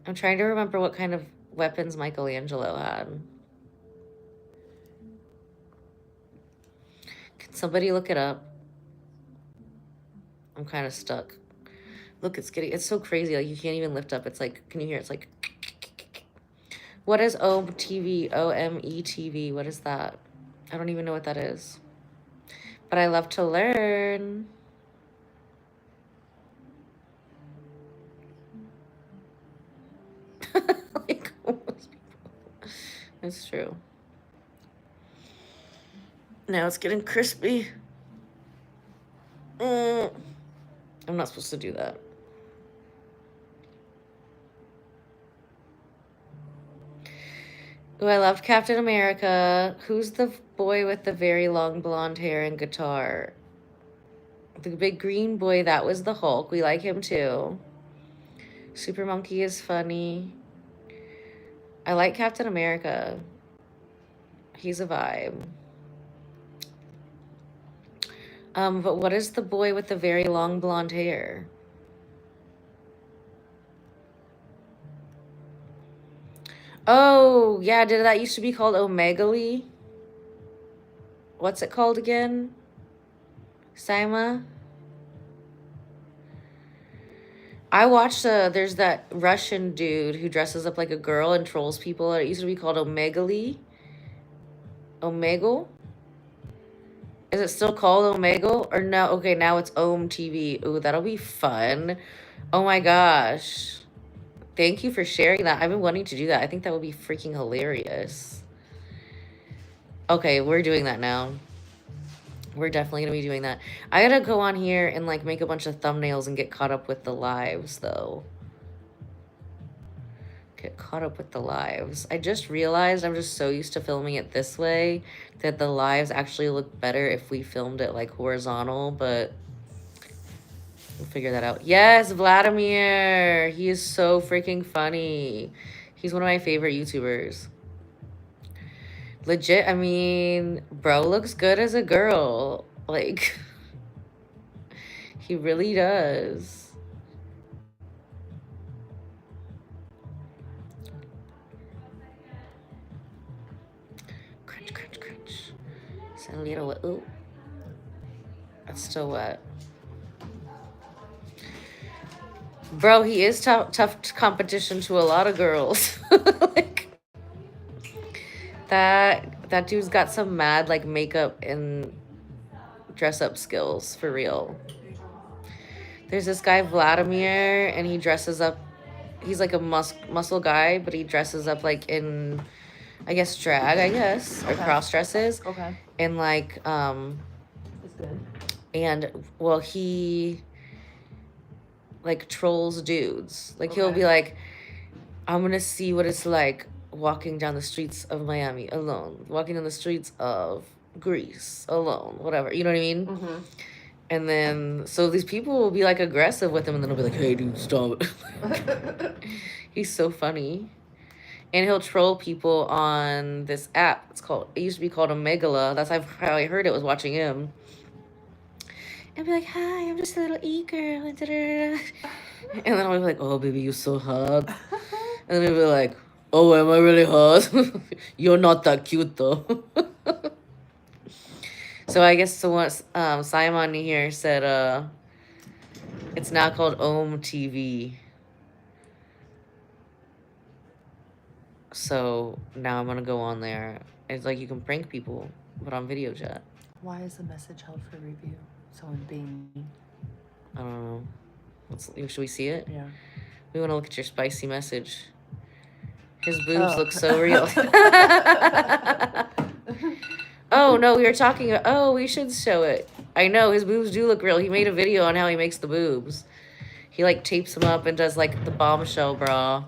S1: I'm trying to remember what kind of weapons Michelangelo had. Can somebody look it up? I'm kind of stuck. Look, it's so crazy. Like, you can't even lift up. It's like, can you hear? It's like, what is OMTV? OMETV? What is that? I don't even know what that is. But I love to learn. Like, it's true. Now it's getting crispy. I'm not supposed to do that. Ooh, I loved Captain America. Who's the boy with the very long blonde hair and guitar? The big green boy, that was the Hulk. We like him too. Super Monkey is funny. I like Captain America. He's a vibe. But what is the boy with the very long blonde hair? Oh, yeah, did that used to be called Omegaly? What's it called again? Saima? I watched, there's that Russian dude who dresses up like a girl and trolls people. It used to be called Omegaly. Omegle? Is it still called Omegle? Or no? Okay, now it's Om TV. Ooh, that'll be fun. Oh my gosh. Thank you for sharing that. I've been wanting to do that. I think that would be freaking hilarious. Okay, we're doing that now. We're definitely going to be doing that. I got to go on here and like make a bunch of thumbnails and get caught up with the lives though. Get caught up with the lives. I just realized I'm just so used to filming it this way that the lives actually look better if we filmed it like horizontal, but we'll figure that out. Yes, Vladimir. He is so freaking funny. He's one of my favorite YouTubers. Legit, I mean, bro looks good as a girl. Like, he really does. Crunch, crunch, crunch. It's a little, ooh. That's still wet. Bro, he is tough competition to a lot of girls. Like, that dude's got some mad like makeup and dress up skills for real. There's this guy Vladimir and he dresses up, he's like a muscle guy, but he dresses up like in, I guess, drag, I guess, or cross dresses.
S2: Okay.
S1: And like
S2: That's good.
S1: and well, he like trolls dudes. Like he'll
S2: Okay.
S1: be like, I'm gonna see what it's like walking down the streets of Miami alone, walking down the streets of Greece alone, whatever, you know what I mean?
S2: Mm-hmm.
S1: And then so these people will be like aggressive with him and then he'll be like, hey dude, stop. He's so funny. And he'll troll people on this app. It used to be called Omegala. That's how I heard it, was watching him. And be like, hi, I'm just a little e-girl. And then I'll be like, oh baby, you're so hot. And then he'll be like, oh, am I really hot? You're not that cute though. So I guess what Simon here said, it's now called Om TV. So now I'm gonna go on there. It's like you can prank people, but on video chat.
S2: Why is the message held for review? Someone being.
S1: I don't know. Should we see it?
S2: Yeah.
S1: We want to look at your spicy message. His boobs look so real. Oh no, we were talking. Oh, we should show it. I know, his boobs do look real. He made a video on how he makes the boobs. He like tapes them up and does like the bombshell bra.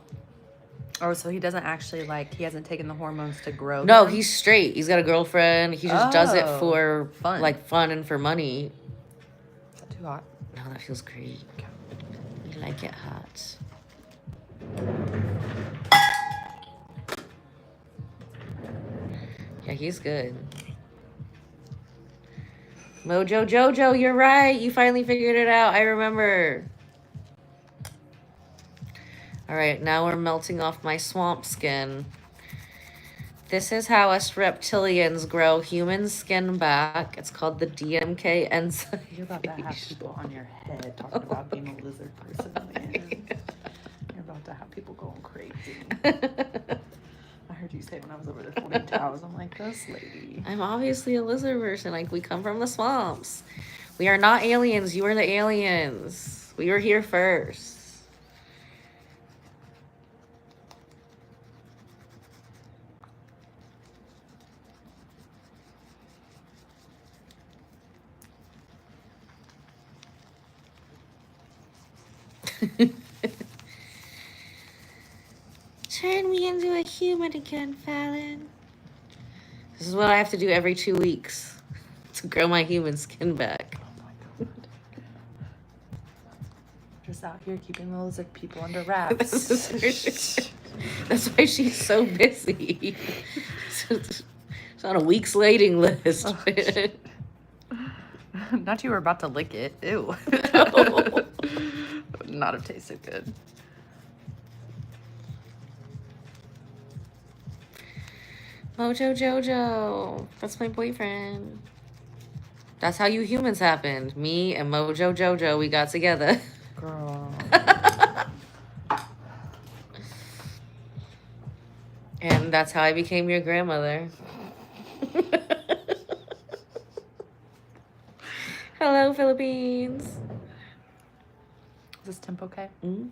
S2: Oh, so he doesn't actually like, he hasn't taken the hormones to grow
S1: No,
S2: them?
S1: he's straight. He's got a girlfriend. He just does it
S2: Oh,
S1: for
S2: fun.
S1: like fun and for money.
S2: Is that too hot?
S1: No, that feels great. We like it hot. Yeah, he's good. Mojo Jojo, you're right. You finally figured it out. I remember. All right, now we're melting off my swamp skin. This is how us reptilians grow human skin back. It's called the DMK enzyme.
S2: You're about to have people on your head talking about being a lizard person, man. You're about to have people going crazy. I heard you say when I was over there folding towels, I'm like, this lady.
S1: I'm obviously a lizard person. Like, we come from the swamps. We are not aliens. You are the aliens. We were here first. Turn me into a human again, Fallon. This is what I have to do every 2 weeks to grow my human skin back.
S2: Oh my god. Just out here keeping the lizard people under wraps.
S1: That's why she's so busy. It's on a week's waiting list.
S2: Oh, not you were about to lick it. Ew.
S1: No.
S2: Would not have tasted good.
S1: Mojo Jojo. That's my boyfriend. That's how you humans happened. Me and Mojo Jojo, we got together.
S2: Girl.
S1: And that's how I became your grandmother. Hello, Philippines.
S2: Is this temp okay?
S1: Mm-hmm.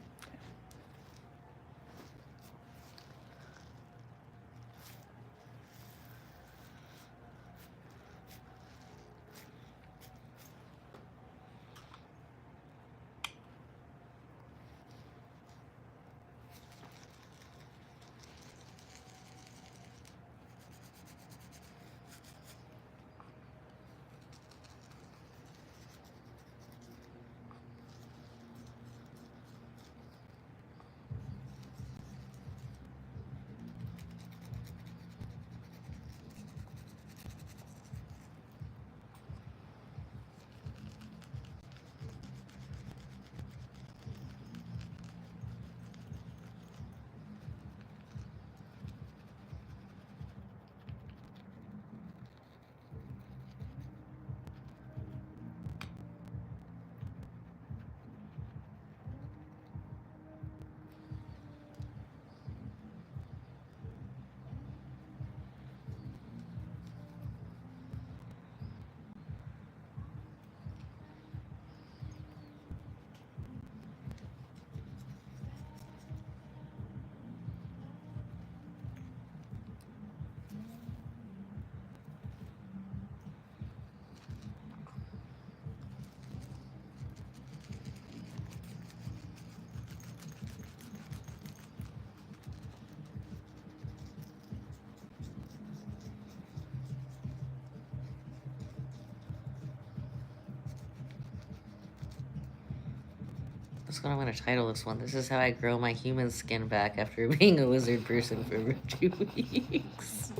S1: That's what I'm going to title this one. This is how I grow my human skin back after being a lizard person for 2 weeks.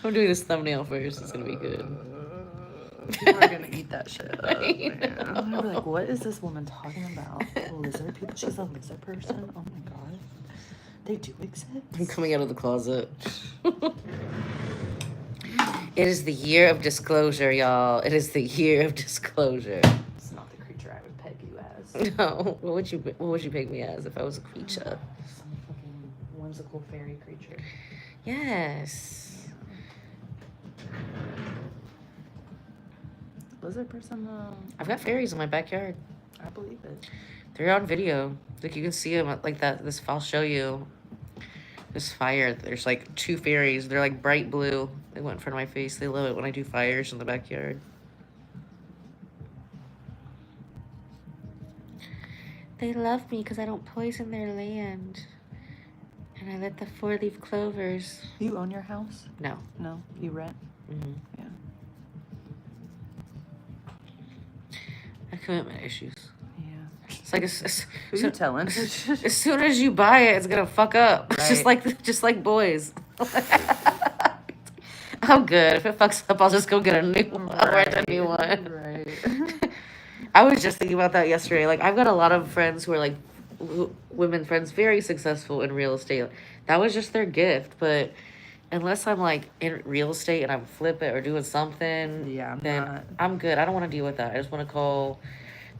S1: I'm doing this thumbnail first. It's going to be good.
S2: People are going to eat that shit up,
S1: I
S2: man. I'm going to be like, what is this woman talking about? Lizard people? She's a lizard person? Oh my god. They do exist?
S1: I'm coming out of the closet. It is the year of disclosure, y'all. It is the year of disclosure.
S2: It's not the creature I would peg you as.
S1: No. What would you pick me as if I was a creature?
S2: Some fucking whimsical fairy creature.
S1: Yes.
S2: Lizard person,
S1: I've got fairies in my backyard.
S2: I believe it.
S1: They're on video. Like, you can see them like that. I'll show you. This fire, there's like 2 fairies. They're like bright blue. They went in front of my face. They love it when I do fires in the backyard. They love me because I don't poison their land. And I let the 4-leaf clovers.
S2: You own your house?
S1: No.
S2: No, you rent?
S1: Mm-hmm.
S2: Yeah.
S1: I have commitment issues.
S2: Yeah.
S1: It's like
S2: Who you telling?
S1: As soon as you buy it, it's gonna fuck up.
S2: Right.
S1: Just like boys. I'm good. If it fucks up, I'll just go get a new one. I'll rent a new one.
S2: Right.
S1: I was just thinking about that yesterday. Like, I've got a lot of friends who are like women friends, very successful in real estate. That was just their gift. But unless I'm like in real estate and I'm flipping or doing something,
S2: Yeah,
S1: then I'm good. I don't want to deal with that. I just want to call.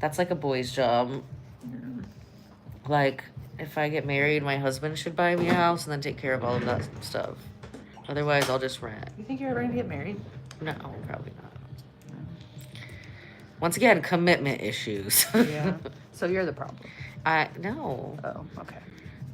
S1: That's like a boy's job. Like, if I get married, my husband should buy me a house and then take care of all of that stuff. Otherwise, I'll just rent.
S2: You think you're ever gonna get married?
S1: No, probably not. Once again, commitment issues.
S2: Yeah. So you're the problem.
S1: No.
S2: Oh, okay.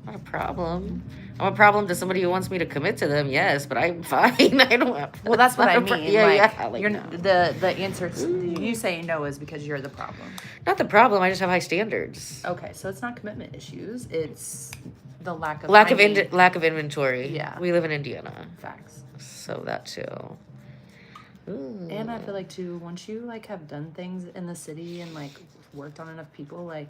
S1: Not a problem. I'm a problem to somebody who wants me to commit to them, yes, but I'm fine. I don't have.
S2: Well, that's what I mean.
S1: Like,
S2: you're
S1: no.
S2: the answer to you saying no is because you're the problem.
S1: Not the problem. I just have high standards.
S2: Okay, so it's not commitment issues. It's the lack of
S1: lack of inventory.
S2: Yeah.
S1: We live in Indiana,
S2: facts.
S1: so that too. Ooh.
S2: And I feel like too, once you like have done things in the city and like worked on enough people, like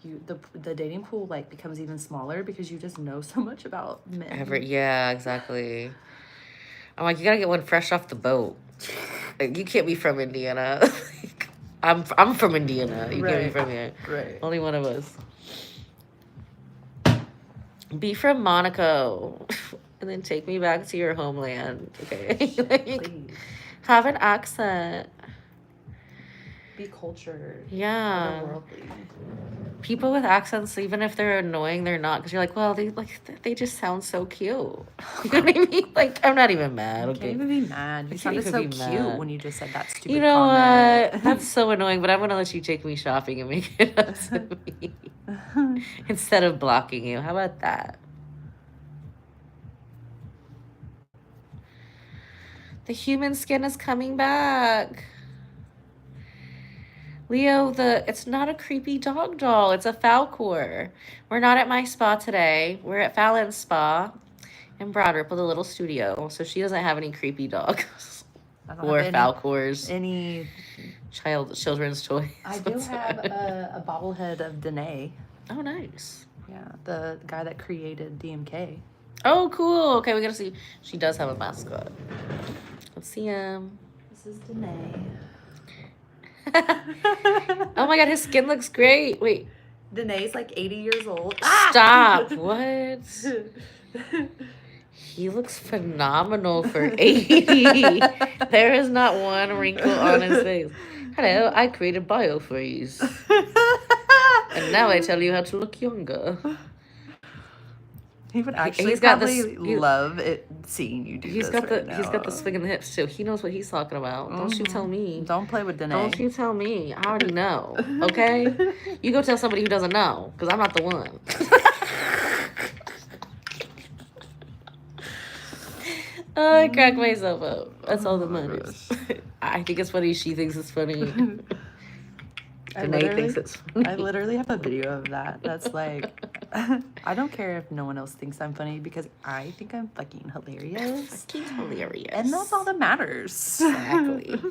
S2: the dating pool like becomes even smaller because you just know so much about men.
S1: Yeah, exactly. I'm like, you gotta get one fresh off the boat. Like, you can't be from Indiana. Like, I'm from Indiana. You can't be from here.
S2: Right.
S1: Only one of us. Be from Monaco, and then take me back to your homeland. Okay. Like,
S2: Please.
S1: have an accent.
S2: Be cultured.
S1: Yeah.
S2: Otherworldly.
S1: People with accents, even if they're annoying, they're not, because you're like, well, they just sound so cute. You know what I mean? Like, I'm not even mad.
S2: You
S1: Okay.
S2: can't even be mad. You sounded so cute
S1: mad.
S2: when you just said that stupid
S1: You know
S2: comment.
S1: what? That's so annoying, but I'm gonna let you take me shopping and make it up to me instead of blocking you. How about that? The human skin is coming back. Leo, it's not a creepy dog doll. It's a Falcor. We're not at my spa today. We're at Fallon's spa in Broadripple, the little studio. So she doesn't have any creepy dogs or Falcors.
S2: Any
S1: children's toys.
S2: I do have a bobblehead of Danae.
S1: Oh, nice.
S2: Yeah, the guy that created DMK.
S1: Oh, cool. Okay, we gotta see. She does have a mascot. Let's see him.
S2: This is Danae.
S1: Oh my god, his skin looks great. Wait.
S2: Danae's like 80 years old.
S1: Stop. What? He looks phenomenal for 80. There is not one wrinkle on his face. Hello, I created biofreeze. And now I tell you how to look younger.
S2: He would actually love it seeing you do this
S1: He's got the swing in the hips too. He knows what he's talking about.
S2: Mm-hmm.
S1: Don't you tell me.
S2: Don't play with Danae.
S1: Don't you tell me. I already know. Okay? You go tell somebody who doesn't know, because I'm not the one. Oh, I crack myself up. That's all that matters. I think it's funny. She thinks it's funny. Danae thinks it's funny.
S2: I literally have a video of that. That's like, I don't care if no one else thinks I'm funny because I think I'm fucking hilarious.
S1: Fucking hilarious.
S2: And that's all that matters.
S1: Exactly.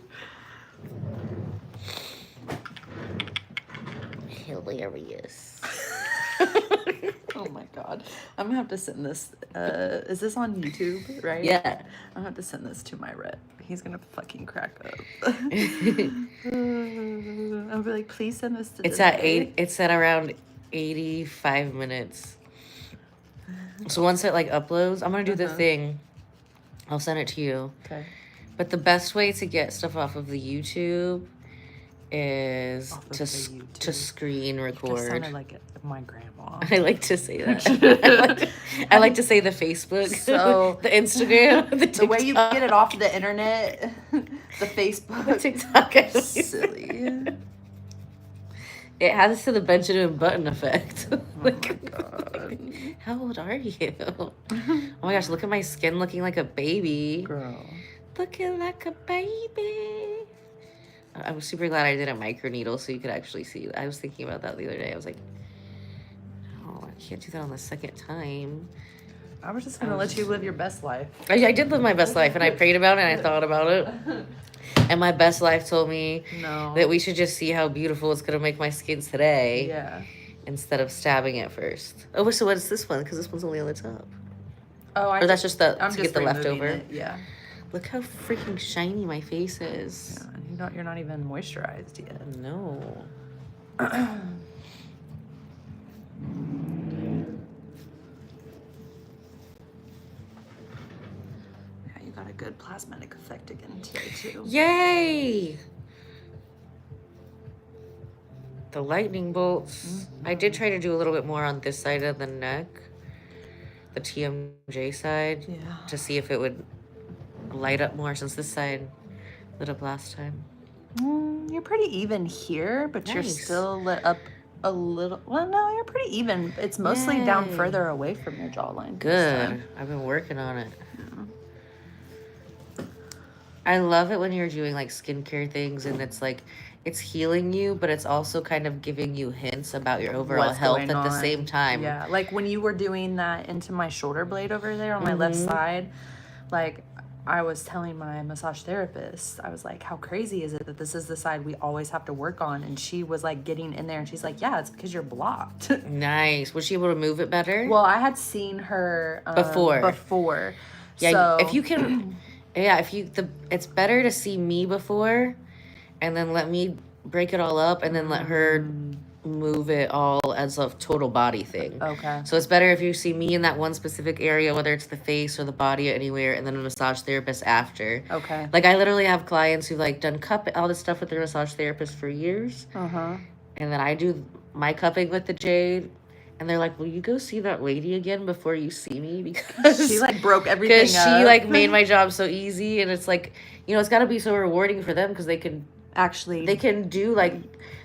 S1: Hilarious.
S2: Oh my god. I'm gonna have to send this. Is this on YouTube, right?
S1: Yeah.
S2: I'm gonna have to send this to my rep. He's gonna fucking crack up. I'll be like, please send this to
S1: It's at around 85 minutes. So once it like uploads, I'm gonna do the thing. I'll send it to you.
S2: Okay.
S1: But the best way to get stuff off of the YouTube is to screen record.
S2: Just sounded like my grandma.
S1: I like to say that. I like to say the Facebook,
S2: so
S1: the Instagram, the TikTok.
S2: The way you get it off the internet, the Facebook,
S1: the TikTok.
S2: Silly.
S1: It has to the Benjamin Button effect.
S2: Oh my god.
S1: How old are you? Oh my gosh, look at my skin looking like a baby.
S3: Girl.
S1: Looking like a baby. I was super glad I did a micro needle so you could actually see. I was thinking about that the other day. I was like, oh, I can't do that on the second time.
S3: I was just gonna let you live your best life.
S1: I did live my best life, and I prayed about it, and I thought about it. And my best life told me that we should just see how beautiful it's going to make my skin today.
S3: Yeah.
S1: Instead of stabbing it first. Oh, so what is this one? Because this one's only on the top.
S3: Oh,
S1: or that's just the
S3: I'm
S1: to
S3: just
S1: get the leftover.
S3: it, yeah.
S1: Look how freaking shiny my face is.
S3: Yeah, you're not even moisturized yet.
S1: No.
S3: Yeah, you got a good plasmatic effect again today too.
S1: Yay! The lightning bolts.
S3: Mm-hmm.
S1: I did try to do a little bit more on this side of the neck, the TMJ side, to see if it would light up more, since this side lit up last time.
S3: You're pretty even here, but you're still lit up a little. Well, no, you're pretty even. It's mostly down further away from your jawline.
S1: Good. I've been working on it. I love it when you're doing like skincare things and it's like it's healing you, but it's also kind of giving you hints about your overall health at the same time.
S3: Yeah, like when you were doing that into my shoulder blade over there on my left side, like I was telling my massage therapist, I was like, how crazy is it that this is the side we always have to work on? And she was like getting in there and she's like, yeah, it's because you're blocked.
S1: Nice. Was she able to move it better?
S3: Well, I had seen her before.
S1: Yeah,
S3: so,
S1: if you can, yeah, it's better to see me before and then let me break it all up and then let her move it all as a total body thing.
S3: Okay.
S1: So it's better if you see me in that one specific area, whether it's the face or the body or anywhere, and then a massage therapist after.
S3: Okay.
S1: Like I literally have clients who've like done all this stuff with their massage therapist for years.
S3: Uh-huh.
S1: And then I do my cupping with the jade. And they're like, will you go see that lady again before you see me? Because
S3: she like broke everything
S1: Because she like made my job so easy. And it's like, you know, it's got to be so rewarding for them because they can do like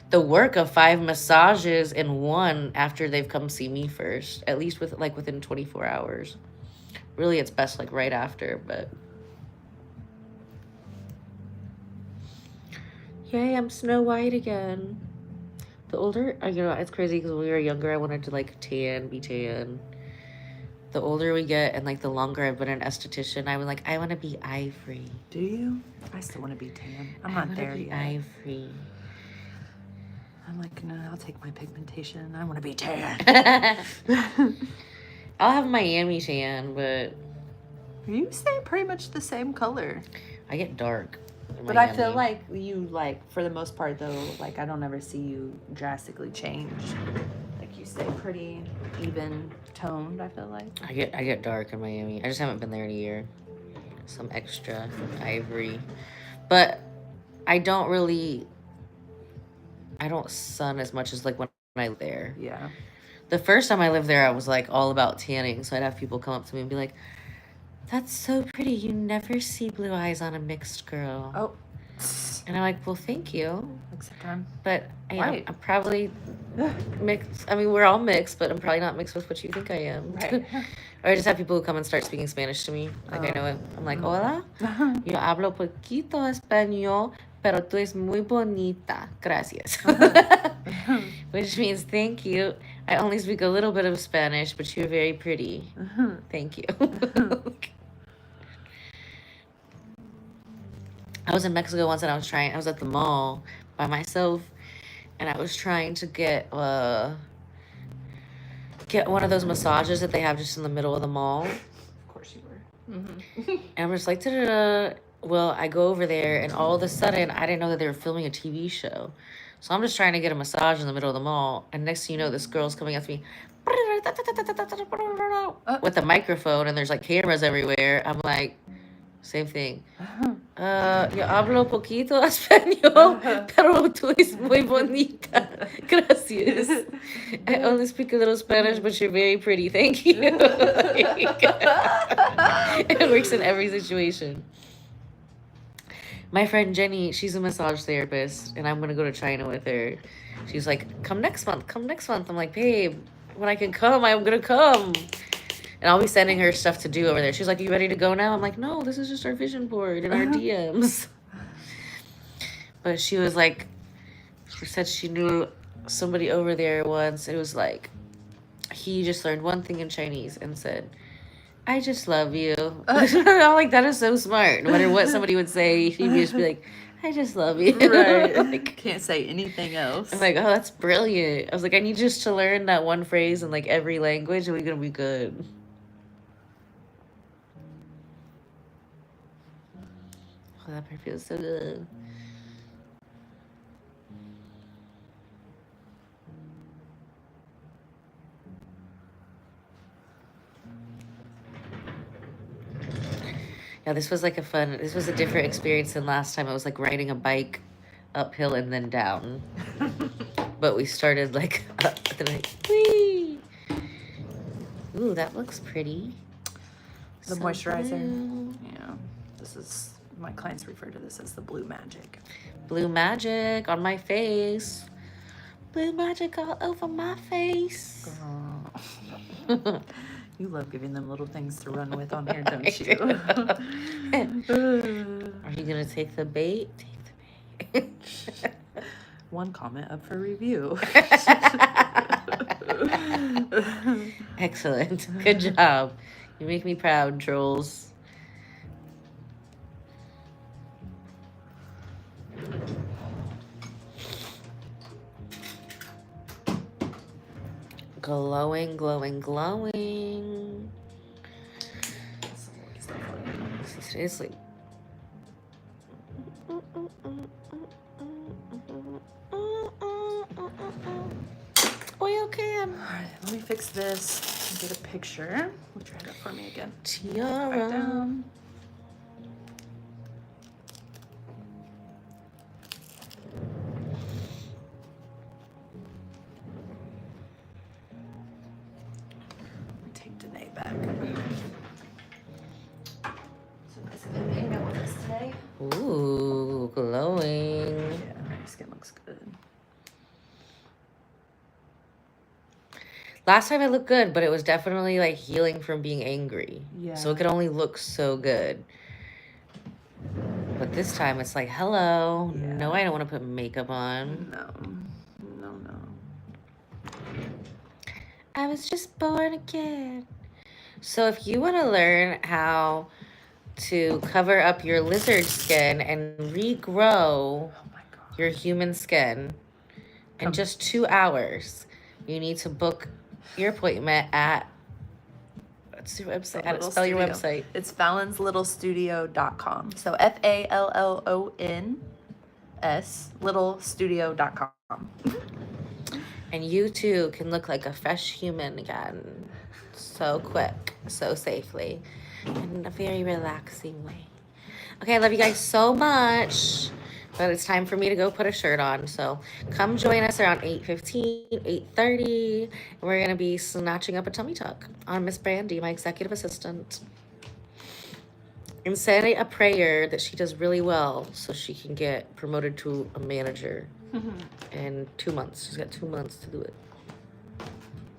S1: the work of 5 massages in one after they've come see me first, at least within 24 hours. Really, it's best like right after, but yay, I'm Snow White again. The older, you know, it's crazy because when we were younger, I wanted to like be tan. The older we get and like the longer I've been an esthetician, I was like, I want to be ivory.
S3: Do you? I still want to be tan. I'm not there yet.
S1: Ivory.
S3: I'm like, no, I'll take my pigmentation. I want to be tan.
S1: I'll have Miami tan, but
S3: you stay pretty much the same color.
S1: I get dark.
S3: But I feel like you, like, for the most part, though, like, I don't ever see you drastically change. Like, you stay pretty even toned, I feel like.
S1: I get dark in Miami. I just haven't been there in a year. Some extra ivory. But I don't sun as much as, like, when I live there.
S3: Yeah.
S1: The first time I lived there, I was, like, all about tanning. So I'd have people come up to me and be like, that's so pretty. You never see blue eyes on a mixed girl.
S3: Oh.
S1: And I'm like, well, thank you.
S3: Except I'm
S1: But I'm probably mixed. I mean, we're all mixed, but I'm probably not mixed with what you think I am.
S3: Right.
S1: Or I just have people who come and start speaking Spanish to me. Like, I know it. I'm like, hola. Yo hablo poquito español, pero tú es muy bonita. Gracias. Which means thank you. I only speak a little bit of Spanish, but you're very pretty. Thank you. I was in Mexico once and I was at the mall by myself and I was trying to get one of those massages that they have just in the middle of the mall.
S3: Of course you were.
S1: And I'm just like, da-da-da. Well, I go over there and all of a sudden I didn't know that they were filming a TV show. So I'm just trying to get a massage in the middle of the mall. And next thing you know, this girl's coming up to me with a microphone and there's like cameras everywhere. I'm like, same thing. Yo hablo poquito español, pero tú es muy bonita. Gracias. I only speak a little Spanish, but you're very pretty. Thank you. It works in every situation. My friend Jenny, she's a massage therapist, and I'm going to go to China with her. She's like, come next month. I'm like, babe, when I can come, I'm gonna come. And I'll be sending her stuff to do over there. She's like, "You ready to go now?" I'm like, "No, this is just our vision board and our DMs." But she was like, she said she knew somebody over there once. It was like, he just learned one thing in Chinese and said, "I just love you." I'm like, that is so smart. No matter what somebody would say, she'd just be like, "I just love you."
S3: Right.
S1: Like,
S3: Can't say anything else.
S1: I'm like, oh, that's brilliant. I was like, I need just to learn that one phrase in like every language and we're gonna be good. Oh, that perfume is so good. Yeah, this was like this was a different experience than last time. It was like riding a bike uphill and then down. But we started like up and like, whee! Ooh, that looks pretty.
S3: The
S1: So
S3: moisturizer.
S1: blue.
S3: Yeah. This is, my clients refer to this as the blue magic.
S1: Blue magic on my face. Blue magic all over my face.
S3: Girl. You love giving them little things to run with on here, don't you?
S1: Are you gonna take the bait? Take the bait.
S3: One comment up for review.
S1: Excellent. Good job. You make me proud, trolls. Glowing, glowing, glowing. Seriously. Oil can.
S3: Alright, let me fix this and get a picture. We'll try that for me again. Back
S1: Tiara.
S3: down. Take Danae back.
S2: So guys, I'm gonna hang out with us today.
S1: Ooh, glowing.
S3: Yeah, my skin looks good.
S1: Last time it looked good, but it was definitely like healing from being angry.
S3: Yeah.
S1: So it could only look so good. But this time it's like, hello.
S3: Yeah.
S1: No, I don't want to put makeup on.
S3: No.
S1: I was just born again. So if you want to learn how to cover up your lizard skin and regrow
S3: Oh my god.
S1: your human skin in just 2 hours, you need to book your appointment at, what's your website? How to spell your website?
S3: It's fallonslittlestudio.com. So FALLONS littlestudio.com.
S1: And you too can look like a fresh human again. So quick, so safely, in a very relaxing way. Okay, I love you guys so much. But it's time for me to go put a shirt on. So come join us around 8:15, 8:30. And we're going to be snatching up a tummy tuck on Miss Brandy, my executive assistant. And say a prayer that she does really well so she can get promoted to a manager in 2 months. She's got 2 months to do it.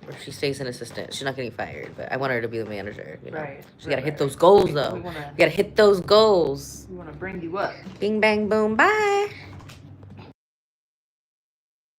S1: Or she stays an assistant. She's not getting fired, but I want her to be the manager. You know?
S3: Right.
S1: She's got to hit those goals, though. You got to hit those goals.
S3: We want to bring you up.
S1: Bing, bang, boom, bye.